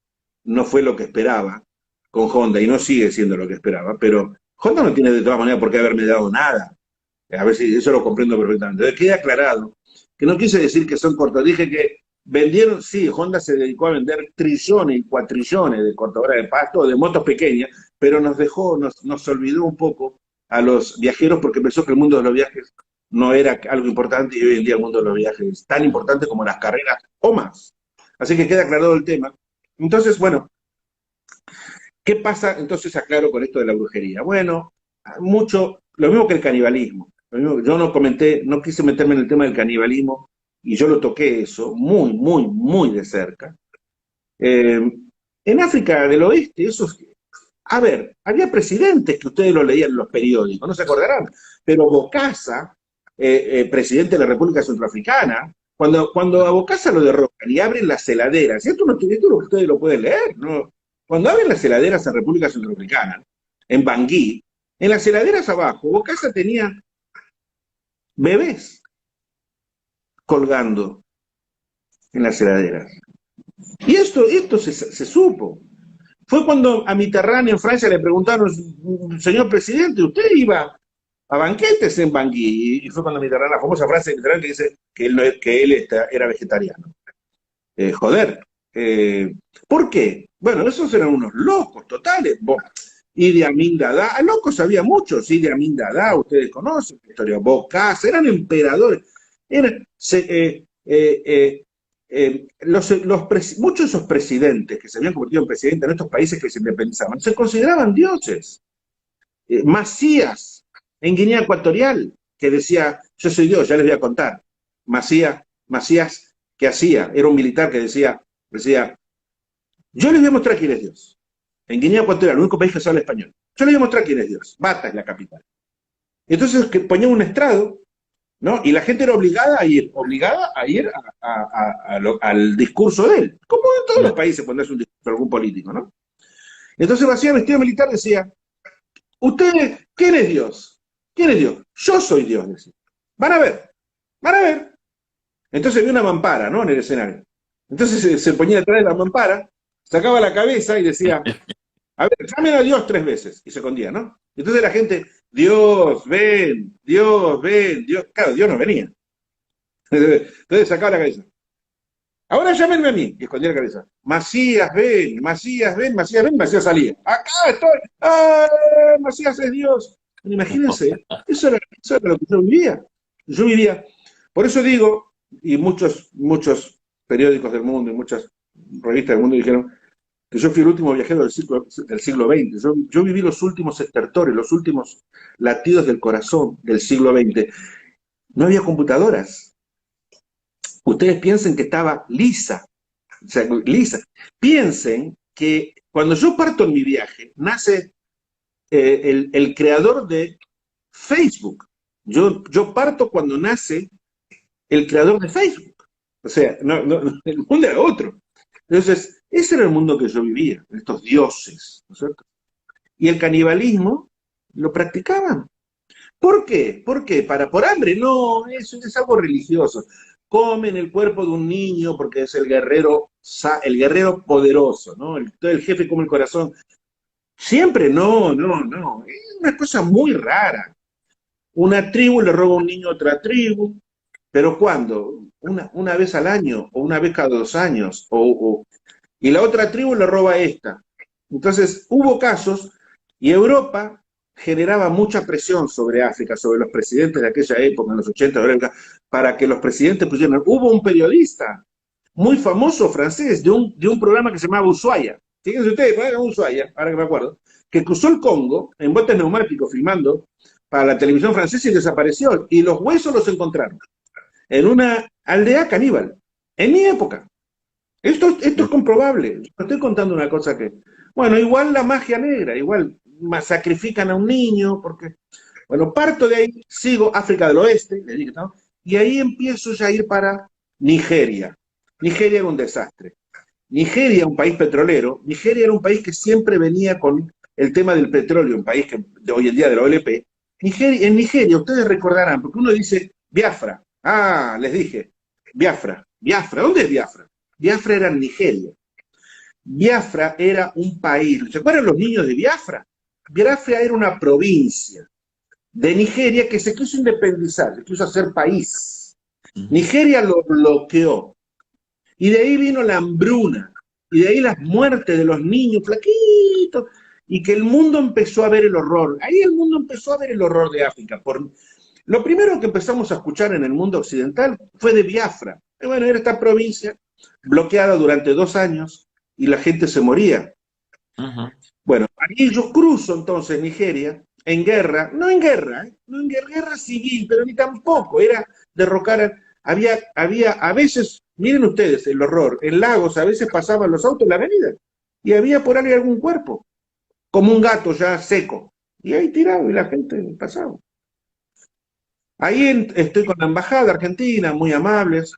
lo que esperaba con Honda, y no sigue siendo lo que esperaba, pero Honda no tiene de todas maneras por qué haberme dado nada. A ver si eso lo comprendo perfectamente. Entonces queda aclarado que no quise decir que son cortadores. Dije que vendieron, sí, Honda se dedicó a vender trillones y cuatrillones de cortadoras de pasto, de motos pequeñas, pero nos olvidó un poco a los viajeros, porque pensó que el mundo de los viajes no era algo importante, y hoy en día el mundo de los viajes es tan importante como las carreras o más. Así que queda aclarado el tema. Entonces, bueno, ¿qué pasa? Entonces aclaro con esto de la brujería. Bueno, mucho, lo mismo que el canibalismo. Yo no comenté, no quise meterme en el tema del canibalismo y yo lo toqué eso muy, muy, muy de cerca. Eh, en África del Oeste, a ver, había presidentes que ustedes lo leían en los periódicos, no se acordarán, pero Bokassa, presidente de la República Centroafricana, cuando a Bokassa lo derrocan y abren las heladeras, y esto no tiene título, ustedes lo pueden leer, ¿no? Cuando abren las heladeras en República Centroafricana, en Bangui, en las heladeras abajo, Bokassa tenía bebés colgando en las heladeras. Y esto se supo. Fue cuando a Mitterrand en Francia le preguntaron, señor presidente, ¿usted iba a banquetes en Bangui? Y fue cuando Mitterrand, la famosa frase de Mitterrand que dice que él era vegetariano. Joder. ¿Por qué? Bueno, esos eran unos locos totales. Idi Amin Dada, locos había muchos. Idi Amin Dada, ustedes conocen la historia. Bokassa, eran emperadores. Eran, muchos de esos presidentes que se habían convertido en presidentes en estos países que se independizaban se consideraban dioses. Macías, en Guinea Ecuatorial, que decía, yo soy Dios, ya les voy a contar. Macías, ¿qué hacía? Era un militar que decía, yo les voy a mostrar quién es Dios. En Guinea Ecuatorial, el único país que habla español. Yo les voy a mostrar quién es Dios. Bata es la capital. Entonces ponían un estrado, ¿no? Y la gente era obligada a ir al discurso de él, como en todos los países cuando es un discurso de algún político, ¿no? Entonces Macías, vestido militar, decía, ustedes, ¿quién es Dios? ¿Quién es Dios? Yo soy Dios, decía. Van a ver, van a ver. Entonces había una mampara, ¿no? En el escenario. Entonces se ponía detrás de la mampara, sacaba la cabeza y decía, a ver, llamen a Dios 3 veces. Y se escondía, ¿no? Entonces la gente, Dios, ven, Dios, ven, Dios. Claro, Dios no venía. Entonces sacaba la cabeza. Ahora llámenme a mí. Y escondía la cabeza. Macías, ven, Macías, ven, Macías, ven, Macías salía. Acá estoy. ¡Ah! Macías es Dios. Bueno, imagínense, eso era lo que yo vivía. Yo vivía. Por eso digo, y muchos periódicos del mundo y muchas revistas del mundo dijeron que yo fui el último viajero del siglo XX. Yo viví los últimos estertores, los últimos latidos del corazón del siglo XX. No había computadoras. Ustedes piensen que estaba lisa. O sea, lisa. Piensen que cuando yo parto en mi viaje, nace el creador de Facebook. Yo parto cuando nace el creador de Facebook. O sea, el mundo era otro. Entonces, ese era el mundo que yo vivía, estos dioses, ¿no es cierto? Y el canibalismo lo practicaban. ¿Por qué? ¿Por qué? ¿Por hambre? No, eso es algo religioso. Comen el cuerpo de un niño porque es el guerrero poderoso, ¿no? El jefe come el corazón. Siempre no. Es una cosa muy rara. Una tribu le roba a un niño a otra tribu, pero ¿cuándo? Una vez al año, o una vez cada 2 años, y la otra tribu le roba a esta. Entonces hubo casos, y Europa generaba mucha presión sobre África, sobre los presidentes de aquella época, en los 80, para que los presidentes pusieran. Hubo un periodista muy famoso francés de un programa que se llamaba Ushuaia. Fíjense ustedes, Ushuaia, ahora que me acuerdo, que cruzó el Congo en botes neumáticos filmando para la televisión francesa y desapareció. Y los huesos los encontraron en una aldea caníbal, en mi época. Esto es comprobable. Yo estoy contando una cosa que... Bueno, igual la magia negra, igual sacrifican a un niño, porque... Bueno, parto de ahí, sigo África del Oeste, le digo, ¿no? Y ahí empiezo ya a ir para Nigeria. Nigeria era un desastre. Nigeria, un país petrolero, Nigeria era un país que siempre venía con el tema del petróleo, un país que de hoy en día de la OLP. En Nigeria, ustedes recordarán, porque uno dice Biafra. Ah, les dije, Biafra. ¿Dónde es Biafra? Biafra era en Nigeria. Biafra era un país. ¿Se acuerdan los niños de Biafra? Biafra era una provincia de Nigeria que se quiso independizar, se quiso hacer país. Nigeria lo bloqueó. Y de ahí vino la hambruna. Y de ahí las muertes de los niños flaquitos. Y que el mundo empezó a ver el horror. Ahí el mundo empezó a ver el horror de África. Lo primero que empezamos a escuchar en el mundo occidental fue de Biafra. Y bueno, era esta provincia bloqueada durante 2 años y la gente se moría. Ujú. Bueno, ahí yo cruzo entonces Nigeria en guerra, no en guerra, no en guerra, guerra civil, pero ni tampoco, era derrocar, había a veces, miren ustedes el horror, en Lagos a veces pasaban los autos en la avenida y había por ahí algún cuerpo, como un gato ya seco, y ahí tirado y la gente pasaba. Ahí estoy con la embajada argentina, muy amables,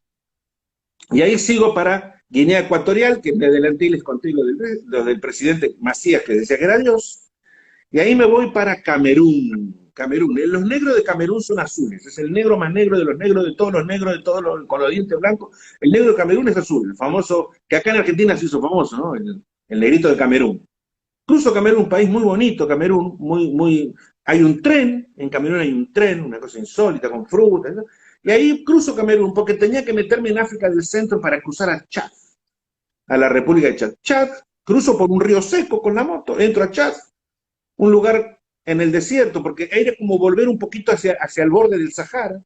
y ahí sigo para Guinea Ecuatorial, que me adelanté y les conté lo del presidente Macías, que decía que era Dios, y ahí me voy para Camerún. Camerún. Los negros de Camerún son azules. Es el negro más negro de los negros, de todos los negros, de todos los, con los dientes blancos. El negro de Camerún es azul, el famoso, que acá en Argentina se hizo famoso, ¿no? El negrito de Camerún. Incluso Camerún, un país muy bonito, Camerún, hay un tren, en Camerún hay un tren, una cosa insólita, con frutas, ¿no? Y ahí cruzo Camerún, porque tenía que meterme en África del Centro para cruzar a Chad, a la República de Chad. Chad, cruzo por un río seco con la moto, entro a Chad, un lugar en el desierto, porque era como volver un poquito hacia el borde del Sahara.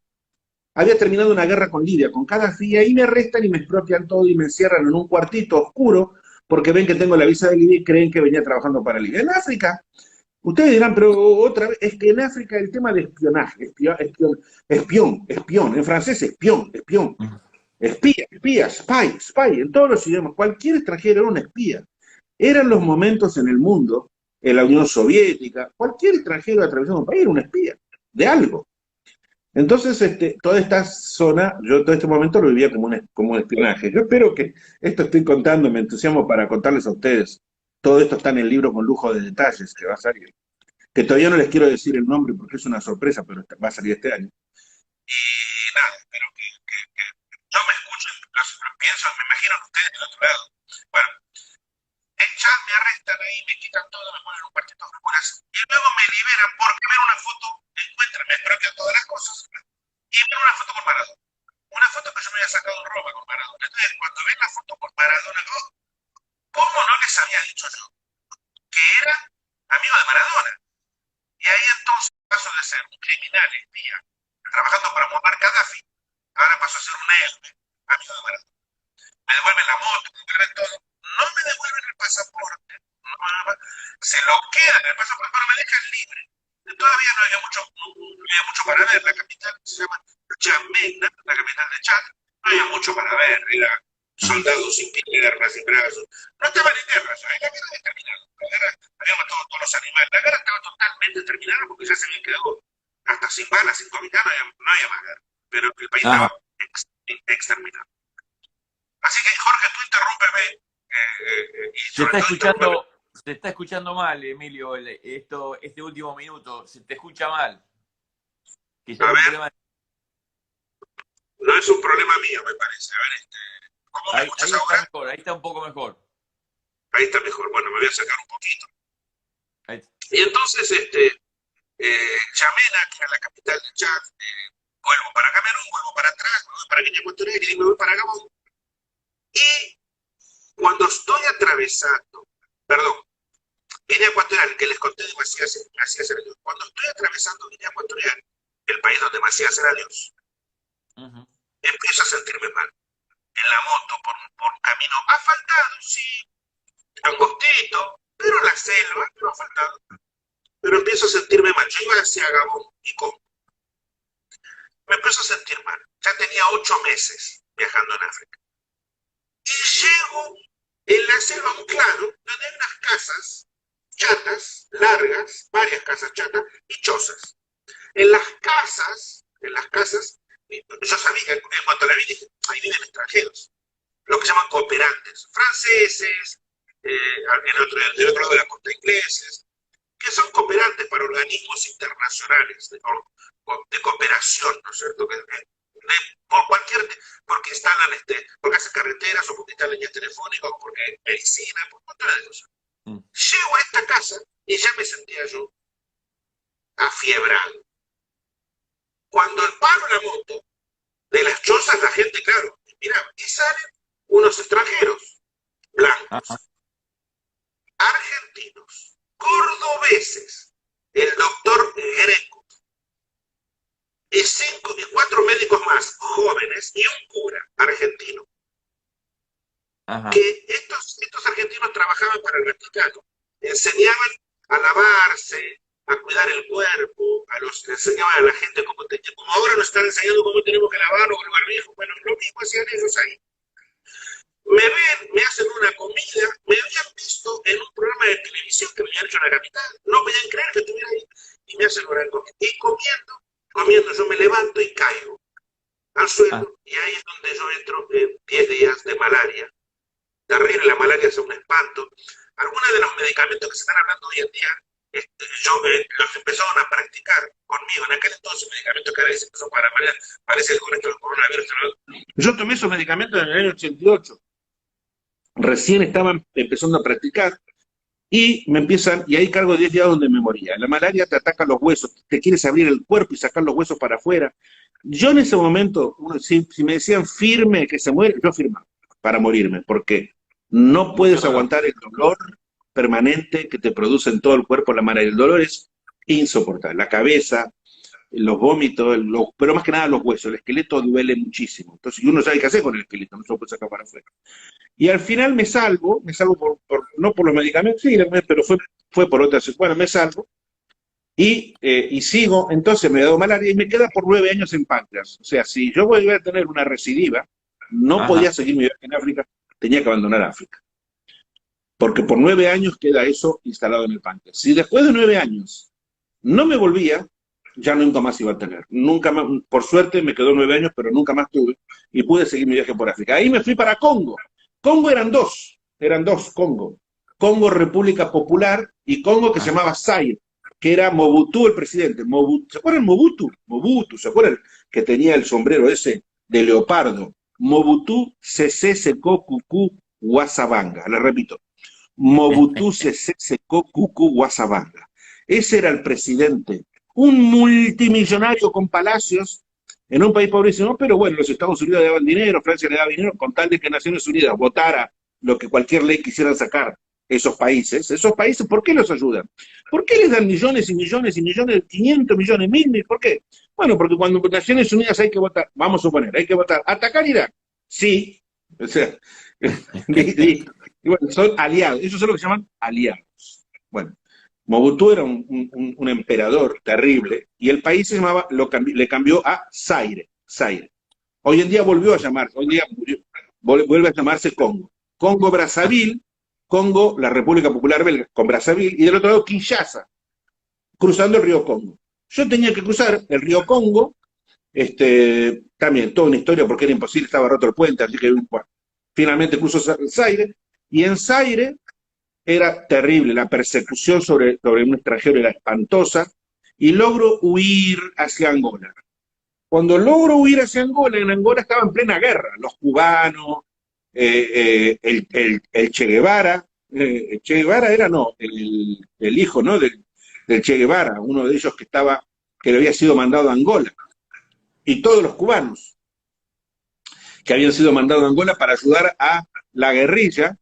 Había terminado una guerra con Libia, con Gaddafi, y ahí me arrestan y me expropian todo y me encierran en un cuartito oscuro, porque ven que tengo la visa de Libia y creen que venía trabajando para Libia. En África, ustedes dirán, pero otra vez, es que en África el tema de espionaje, espión, en francés espión, espía, spy, en todos los idiomas, cualquier extranjero era un espía. Eran los momentos en el mundo, en la Unión Soviética, cualquier extranjero atravesando un país era un espía, de algo. Entonces, toda esta zona, yo todo este momento lo vivía como un espionaje. Yo espero que esto estoy contando, me entusiasmo para contarles a ustedes. Todo esto está en el libro con lujo de detalles que va a salir. Que todavía no les quiero decir el nombre porque es una sorpresa, pero va a salir este año. Y nada, pero que yo me escucho, pienso, me imagino que ustedes del otro lado. Bueno, en Chad me arrestan ahí, me quitan todo, me ponen un cuartito de oscuras y luego me liberan porque ven una foto, encuentran, me expropian todas las cosas y ven una foto con Maradona. Una foto que yo me había sacado en Roma con Maradona. Entonces, cuando ven la foto con Maradona, oh, ¿cómo no les había dicho yo que era amigo de Maradona? Y ahí entonces paso de ser un criminal espía, trabajando para Muammar Gaddafi, ahora paso a ser un héroe, amigo de Maradona. Me devuelven la moto, me devuelven todo, no me devuelven el pasaporte, se lo quedan el pasaporte, pero me dejan libre. Todavía no había mucho para ver, la capital se llama N'Djamena, la capital de Chad, no había mucho para ver, era soldados sin piernas, sin brazos, no estaban en guerra, la guerra había terminado, la guerra había matado a todos los animales, la guerra estaba totalmente terminada porque ya se habían quedado hasta sin balas, sin comida, no había más guerra, pero el país estaba exterminado. Así que, Jorge, tú interrúmpeme. Y sobre todo Se está escuchando mal, Emilio, este último minuto. Se te escucha mal. Quizás a un ver, problema. no es un problema mío, me parece. A ver, ¿cómo me escuchas Ahí está ahora? mejor, ahí está un poco mejor. Ahí está mejor. Bueno, me voy a sacar un poquito. Ahí. Y entonces, N'Djamena, que era la capital de Chad, vuelvo para Camerún, vuelvo para atrás, vuelvo para Guinea Ecuatorial y me voy para Gabón. Y cuando estoy atravesando, perdón, Guinea Ecuatorial, que les conté de Macías era Dios. Cuando estoy atravesando Guinea Ecuatorial, el país donde Macías era Dios, empiezo a sentirme mal. En la moto, por un camino asfaltado, sí, angostito, pero la selva, pero asfaltado. Pero empiezo a sentirme mal. Yo iba hacia Gabón y Congo. Me empiezo a sentir mal. Ya tenía 8 meses viajando en África. Y llego en la selva a un claro donde hay unas casas chatas, largas, varias casas chatas y chozas. En las casas, yo sabía que en cuanto la vi dije, ahí viven extranjeros, lo que llaman cooperantes, franceses, del otro lado de la costa ingleses, que son cooperantes para organismos internacionales de cooperación, ¿no es cierto? Porque instalan, porque hacen carreteras o porque instalan líneas telefónicas o porque medicina, por un montón de cosas. Llego a esta casa y ya me sentía yo afiebrado. Cuando paro la moto, de las chozas la gente, claro, miraba, y salen unos extranjeros, blancos, argentinos, cordobeses, el doctor Greco, y 4 médicos más jóvenes y un cura argentino. Ajá. que estos argentinos trabajaban para el Vaticano, enseñaban a lavarse, a cuidar el cuerpo, enseñaban a la gente como ahora nos están enseñando cómo tenemos que lavarnos con el barbijo, bueno, lo mismo hacían ellos ahí. Me ven, me hacen una comida, me habían visto en un programa de televisión que me habían hecho en la capital, no podían creer que estuviera ahí, y me hacen una comida. Y comiendo, yo me levanto y caigo al Ah, suelo, y ahí es donde yo entro en 10 días de malaria. Terrible, la malaria es un espanto. Algunos de los medicamentos que se están hablando hoy en día, los empezaron a practicar conmigo. En aquel entonces, medicamentos que a veces son para malaria, parece que con esto del coronavirus. Yo tomé esos medicamentos en el año 88. Recién estaban empezando a practicar y ahí cargo 10 días donde me moría. La malaria te ataca los huesos, te quieres abrir el cuerpo y sacar los huesos para afuera. Yo en ese momento, si me decían firme que se muere, yo firmaba para morirme, porque no mucho puedes dolor. aguantar el dolor permanente que te produce en todo el cuerpo la malaria. El dolor es insoportable. La cabeza, los vómitos, pero más que nada los huesos. El esqueleto duele muchísimo. Entonces, uno sabe qué hacer con el esqueleto, no se lo puede sacar para afuera. Y al final me salvo no por los medicamentos, sí, pero fue por otras, bueno, me salvo, y sigo, entonces me he dado malaria y me queda por 9 años en páncreas. O sea, si yo voy a tener una recidiva, no podía Ajá. seguir mi viaje en África, tenía que abandonar África. Porque por 9 años queda eso instalado en el páncreas. Si después de 9 años no me volvía, ya nunca más iba a tener. Nunca más, por suerte me quedó 9 años, pero nunca más tuve, y pude seguir mi viaje por África. Ahí me fui para Congo. Congo eran dos Congo. Congo República Popular y Congo que se Ah. llamaba Zaire, que era Mobutu el presidente. Mobutu, ¿se acuerdan Mobutu? Mobutu, ¿se acuerdan? Que tenía el sombrero ese de leopardo. Mobutu Sese Seko Kuku Wasabanga. Le repito, Mobutu Sese Seko Kuku Wasabanga. Ese era el presidente, un multimillonario con palacios en un país pobrísimo, pero bueno, los Estados Unidos le daban dinero, Francia le daba dinero, con tal de que Naciones Unidas votara lo que cualquier ley quisieran sacar esos países, ¿por qué los ayudan? ¿Por qué les dan millones y millones y millones, 500 millones, mil? ¿Por qué? Bueno, porque cuando Naciones Unidas hay que votar, vamos a suponer, hay que votar, ¿atacar Irak? Sí, o sea, y bueno, son aliados, esos son lo que se llaman aliados. Bueno, Mobutu era un emperador terrible y el país se llamaba, le cambió a Zaire, Zaire. Hoy en día volvió a llamarse, hoy en día vuelve a llamarse Congo. Congo Brazzaville, Congo, la República Popular Belga, con Brazzaville, y del otro lado Kinshasa, cruzando el río Congo. Yo tenía que cruzar el río Congo, también toda una historia porque era imposible, estaba roto el puente, así que bueno, finalmente cruzo Zaire, y en Zaire era terrible, la persecución sobre un extranjero era espantosa, y logro huir hacia Angola. Cuando logro huir hacia Angola, en Angola estaba en plena guerra, los cubanos, el Che Guevara era, no, el hijo, ¿no? Del Che Guevara, uno de ellos que le había sido mandado a Angola, y todos los cubanos que habían sido mandados a Angola para ayudar a la guerrilla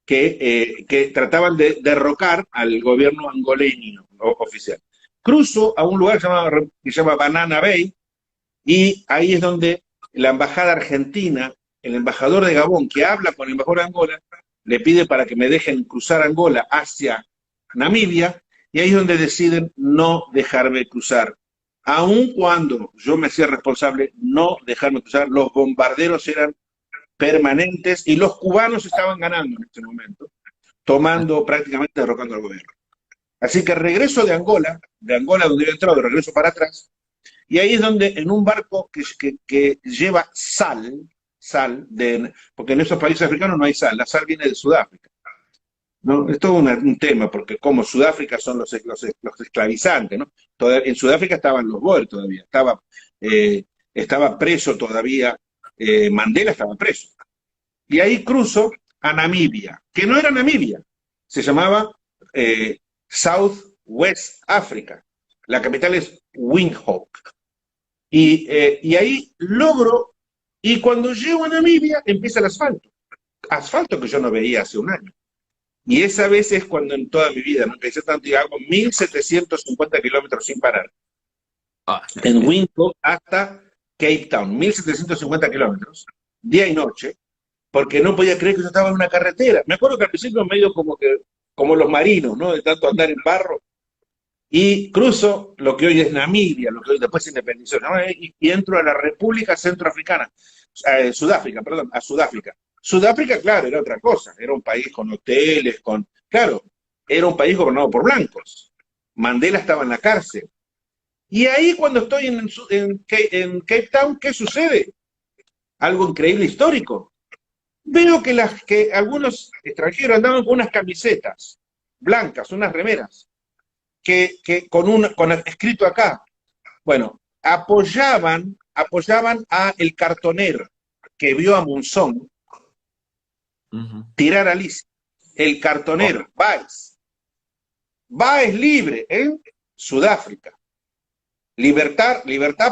que trataban de derrocar al gobierno angoleño oficial. Cruzo a un lugar que se llama Banana Bay, y ahí es donde la embajada argentina, el embajador de Gabón, que habla con el embajador de Angola, le pide para que me dejen cruzar Angola hacia Namibia, y ahí es donde deciden no dejarme cruzar. Aun cuando yo me hacía responsable, no dejarme cruzar, los bombarderos eran permanentes y los cubanos estaban ganando en este momento, tomando, prácticamente derrocando al gobierno. Así que regreso de Angola donde había entrado, regreso para atrás, y ahí es donde en un barco que lleva porque en esos países africanos no hay sal, la sal viene de Sudáfrica. ¿No? Es todo un tema, porque como Sudáfrica son los esclavizantes, ¿no? En Sudáfrica estaban los Boer todavía, estaba preso todavía, Mandela estaba preso. Y ahí cruzo a Namibia, que no era Namibia, se llamaba South West Africa. La capital es Windhoek. Y ahí logro, y cuando llego a Namibia empieza el asfalto que yo no veía hace un año. Y esa vez es cuando en toda mi vida, nunca hice tanto, y hago 1.750 kilómetros sin parar. Ah, En Windhoek hasta Cape Town, 1.750 kilómetros, día y noche. porque no podía creer que yo estaba en una carretera. Me acuerdo que al principio medio como los marinos, ¿no? De tanto andar en barro. Y cruzo lo que hoy es Namibia, lo que hoy después se independizó, ¿no? Y entro a la República Centroafricana, Sudáfrica, perdón, a Sudáfrica. Sudáfrica, claro, era otra cosa, era un país con hoteles, claro, era un país gobernado por blancos. Mandela estaba en la cárcel. Y ahí cuando estoy en Cape Town, ¿qué sucede? Algo increíble histórico. Veo que algunos extranjeros andaban con unas camisetas blancas, unas remeras, con escrito acá, bueno, apoyaban a el cartonero que vio a Monzón tirar a Alicia, el cartonero, Baez libre en Sudáfrica, libertad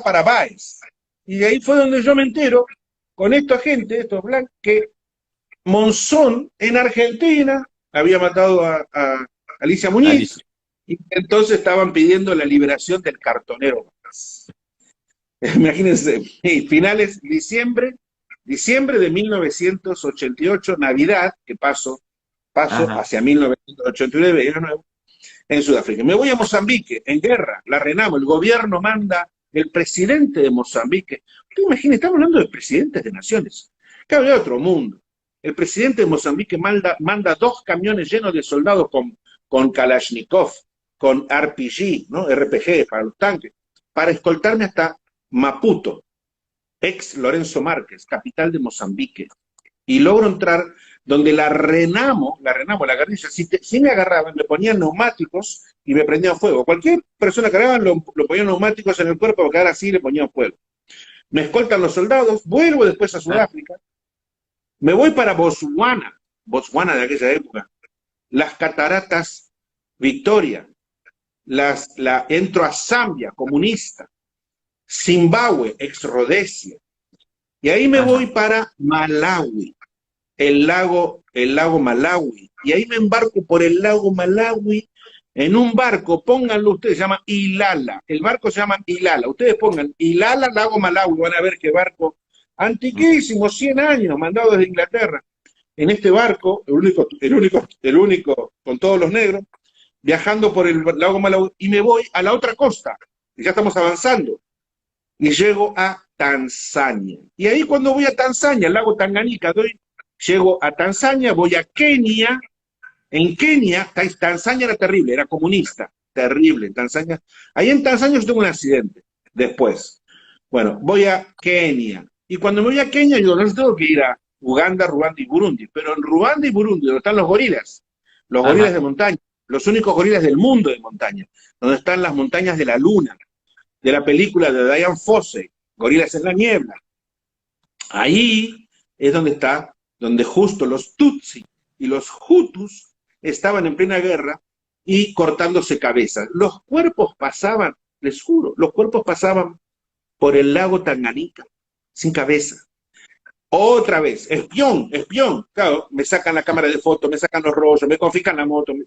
para Baez. Y de ahí fue donde yo me entero, con esta gente, estos blancos, que Monzón en Argentina había matado a Alicia Muñiz. Alicia. Y entonces estaban pidiendo la liberación del cartonero. Imagínense, finales diciembre de 1988, Navidad, que paso hacia 1989, era nuevo, en Sudáfrica. Me voy a Mozambique, en guerra, la Renamo, el gobierno manda, el presidente de Mozambique. Usted imagine, estamos hablando de presidentes de naciones, que había otro mundo. El presidente de Mozambique manda 2 camiones llenos de soldados con Kalashnikov, con RPG, ¿no? RPG para los tanques, para escoltarme hasta Maputo, ex Lorenzo Márquez, capital de Mozambique. Y logro entrar donde la Renamo, la guerrilla, si me agarraban, me ponían neumáticos y me prendían fuego. Cualquier persona que agarraban lo ponían neumáticos en el cuerpo, porque ahora sí le ponían fuego. Me escoltan los soldados, vuelvo después a Sudáfrica, me voy para Botswana de aquella época, las cataratas Victoria, entro a Zambia, comunista, Zimbabue, ex Rodesia, y ahí me voy para Malawi, el lago Malawi, y ahí me embarco por el lago Malawi en un barco, pónganlo ustedes, se llama Ilala, el barco se llama Ilala, ustedes pongan Ilala, lago Malawi, van a ver qué barco antiquísimo, 100 años, mandado desde Inglaterra. En este barco, el único con todos los negros, viajando por el lago Malawi, y me voy a la otra costa, y ya estamos avanzando, y llego a Tanzania. Y ahí cuando voy a Tanzania, el lago Tanganika, llego a Tanzania, voy a Kenia. En Kenia, Tanzania era terrible, era comunista, terrible en Tanzania. Ahí en Tanzania yo tengo un accidente, después. Bueno, voy a Kenia. Y cuando me voy a Kenia, yo no tengo que ir a Uganda, Ruanda y Burundi, pero en Ruanda y Burundi, donde están los gorilas de montaña, los únicos gorilas del mundo de montaña, donde están las montañas de la luna, de la película de Dian Fossey, Gorilas en la niebla. Ahí es donde justo los Tutsi y los Hutus estaban en plena guerra y cortándose cabezas. Los cuerpos pasaban, les juro, los cuerpos pasaban por el lago Tanganika, sin cabeza. Otra vez, espión, claro, me sacan la cámara de fotos, me sacan los rollos, me confiscan la moto, a mí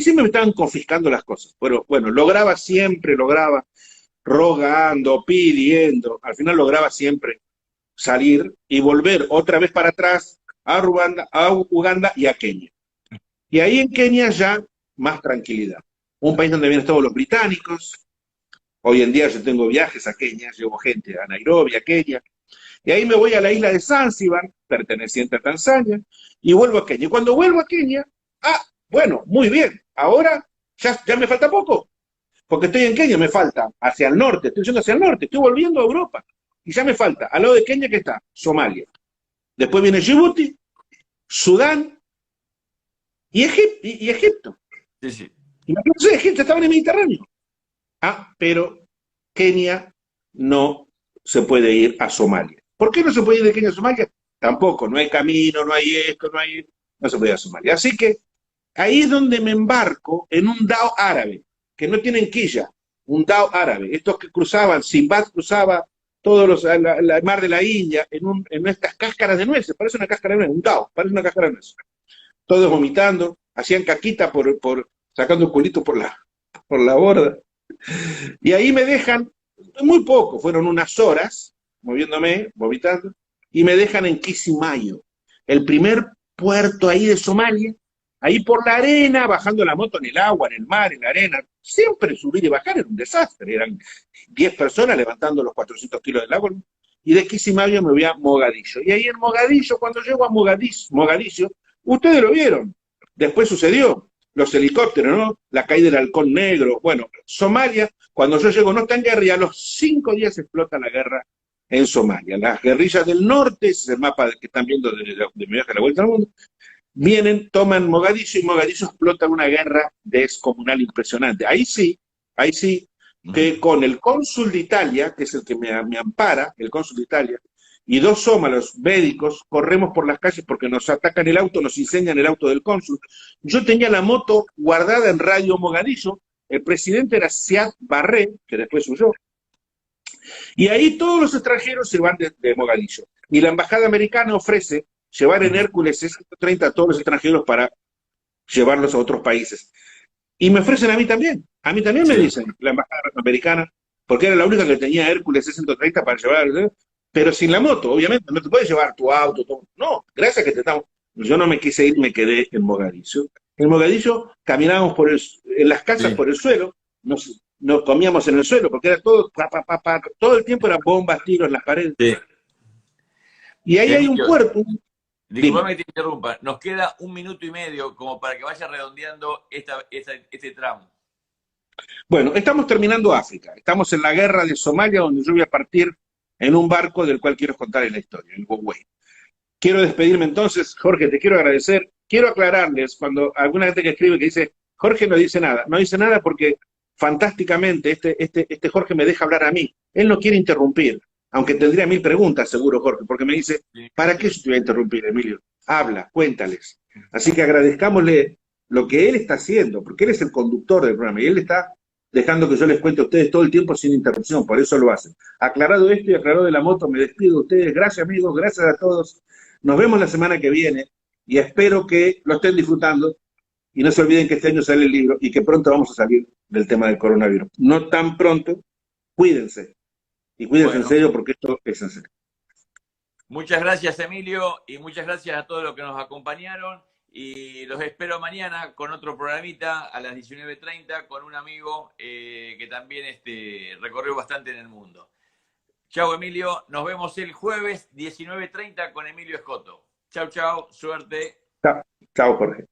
siempre me estaban confiscando las cosas, pero bueno, lograba, rogando, pidiendo, al final lograba siempre salir y volver otra vez para atrás a Uganda y a Kenia. Y ahí en Kenia ya más tranquilidad. Un país donde vienen todos los británicos. Hoy en día yo tengo viajes a Kenia, llevo gente a Nairobi, a Kenia. Y ahí me voy a la isla de Zanzíbar, perteneciente a Tanzania, y vuelvo a Kenia. Y cuando vuelvo a Kenia, bueno, muy bien, ahora ya me falta poco, porque estoy en Kenia, me falta hacia el norte, estoy yendo hacia el norte, estoy volviendo a Europa, y ya me falta, al lado de Kenia, ¿qué está? Somalia. Después viene Djibouti, Sudán y Egipto. Sí, sí. Y entonces Egipto estaba en el Mediterráneo. Pero Kenia no se puede ir a Somalia. ¿Por qué no se puede ir de Kenia a Somalia? Tampoco, no hay camino, no hay esto, no se puede ir a Somalia. Así que ahí es donde me embarco en un dao árabe, que no tienen quilla, un dao árabe. Estos que cruzaban, Simbad cruzaba el mar de la India en estas cáscaras de nueces, parece una cáscara de nueces, un dao, parece una cáscara de nueces. Todos vomitando, hacían caquita sacando un culito por la borda. Y ahí me dejan, muy poco, fueron unas horas, moviéndome, vomitando, y me dejan en Kisimayo. el primer puerto ahí de Somalia, ahí por la arena, bajando la moto en el agua, en el mar, en la arena. Siempre subir y bajar era un desastre. Eran 10 personas levantando los 400 kilos del agua. Y de Kismayo me voy a Mogadiscio. Y ahí en Mogadiscio, cuando llego a Mogadiscio, ustedes lo vieron. Después sucedió. Los helicópteros, ¿no? La caída del halcón negro. Bueno, Somalia, cuando yo llego no está en guerra y a los 5 días explota la guerra en Somalia. Las guerrillas del norte, ese es el mapa que están viendo de mi viaje a la vuelta al mundo, vienen, toman Mogadiscio y Mogadiscio explota una guerra descomunal impresionante. Ahí sí, que con el cónsul de Italia, que es el que me ampara, el cónsul de Italia, y 2 sómalos médicos, corremos por las calles porque nos atacan el auto, nos incendian el auto del cónsul. Yo tenía la moto guardada en Radio Mogadiscio, el presidente era Siad Barré, que después huyó, y ahí todos los extranjeros se van de Mogadiscio. Y la embajada americana ofrece llevar en Hércules C-130 a todos los extranjeros para llevarlos a otros países. Y me ofrecen a mí también me dicen, la embajada americana, porque era la única que tenía Hércules C-130 para llevar, pero sin la moto, obviamente, no te puedes llevar tu auto, todo. No, gracias que te estamos. Yo no me quise ir, me quedé en Mogadiscio. En Mogadiscio caminábamos en las casas por el suelo, nos comíamos en el suelo, porque era todo, todo el tiempo eran bombas, tiros en las paredes. Sí. Y ahí hay un puerto. Disculpame que te interrumpa, nos queda 1 minuto y medio como para que vaya redondeando este tramo. Bueno, estamos terminando África, estamos en la guerra de Somalia, donde yo voy a partir en un barco del cual quiero contar la historia, el Goway. Quiero despedirme entonces, Jorge, te quiero agradecer, quiero aclararles cuando alguna gente que escribe que dice, Jorge no dice nada porque fantásticamente este Jorge me deja hablar a mí, él no quiere interrumpir, aunque tendría 1000 preguntas seguro, Jorge, porque me dice, ¿para qué yo te voy a interrumpir, Emilio? Habla, cuéntales. Así que agradezcámosle lo que él está haciendo, porque él es el conductor del programa y él está dejando que yo les cuente a ustedes todo el tiempo sin interrupción, por eso lo hacen. Aclarado esto y aclarado de la moto, me despido de ustedes. Gracias, amigos, gracias a todos. Nos vemos la semana que viene y espero que lo estén disfrutando y no se olviden que este año sale el libro y que pronto vamos a salir del tema del coronavirus. No tan pronto, cuídense. Y cuídense en serio porque esto es en serio. Muchas gracias, Emilio, y muchas gracias a todos los que nos acompañaron. Y los espero mañana con otro programita a las 19:30 con un amigo que también recorrió bastante en el mundo. Chau, Emilio. Nos vemos el jueves 19:30 con Emilio Escoto. Chau, chau. Suerte. Chao, Jorge.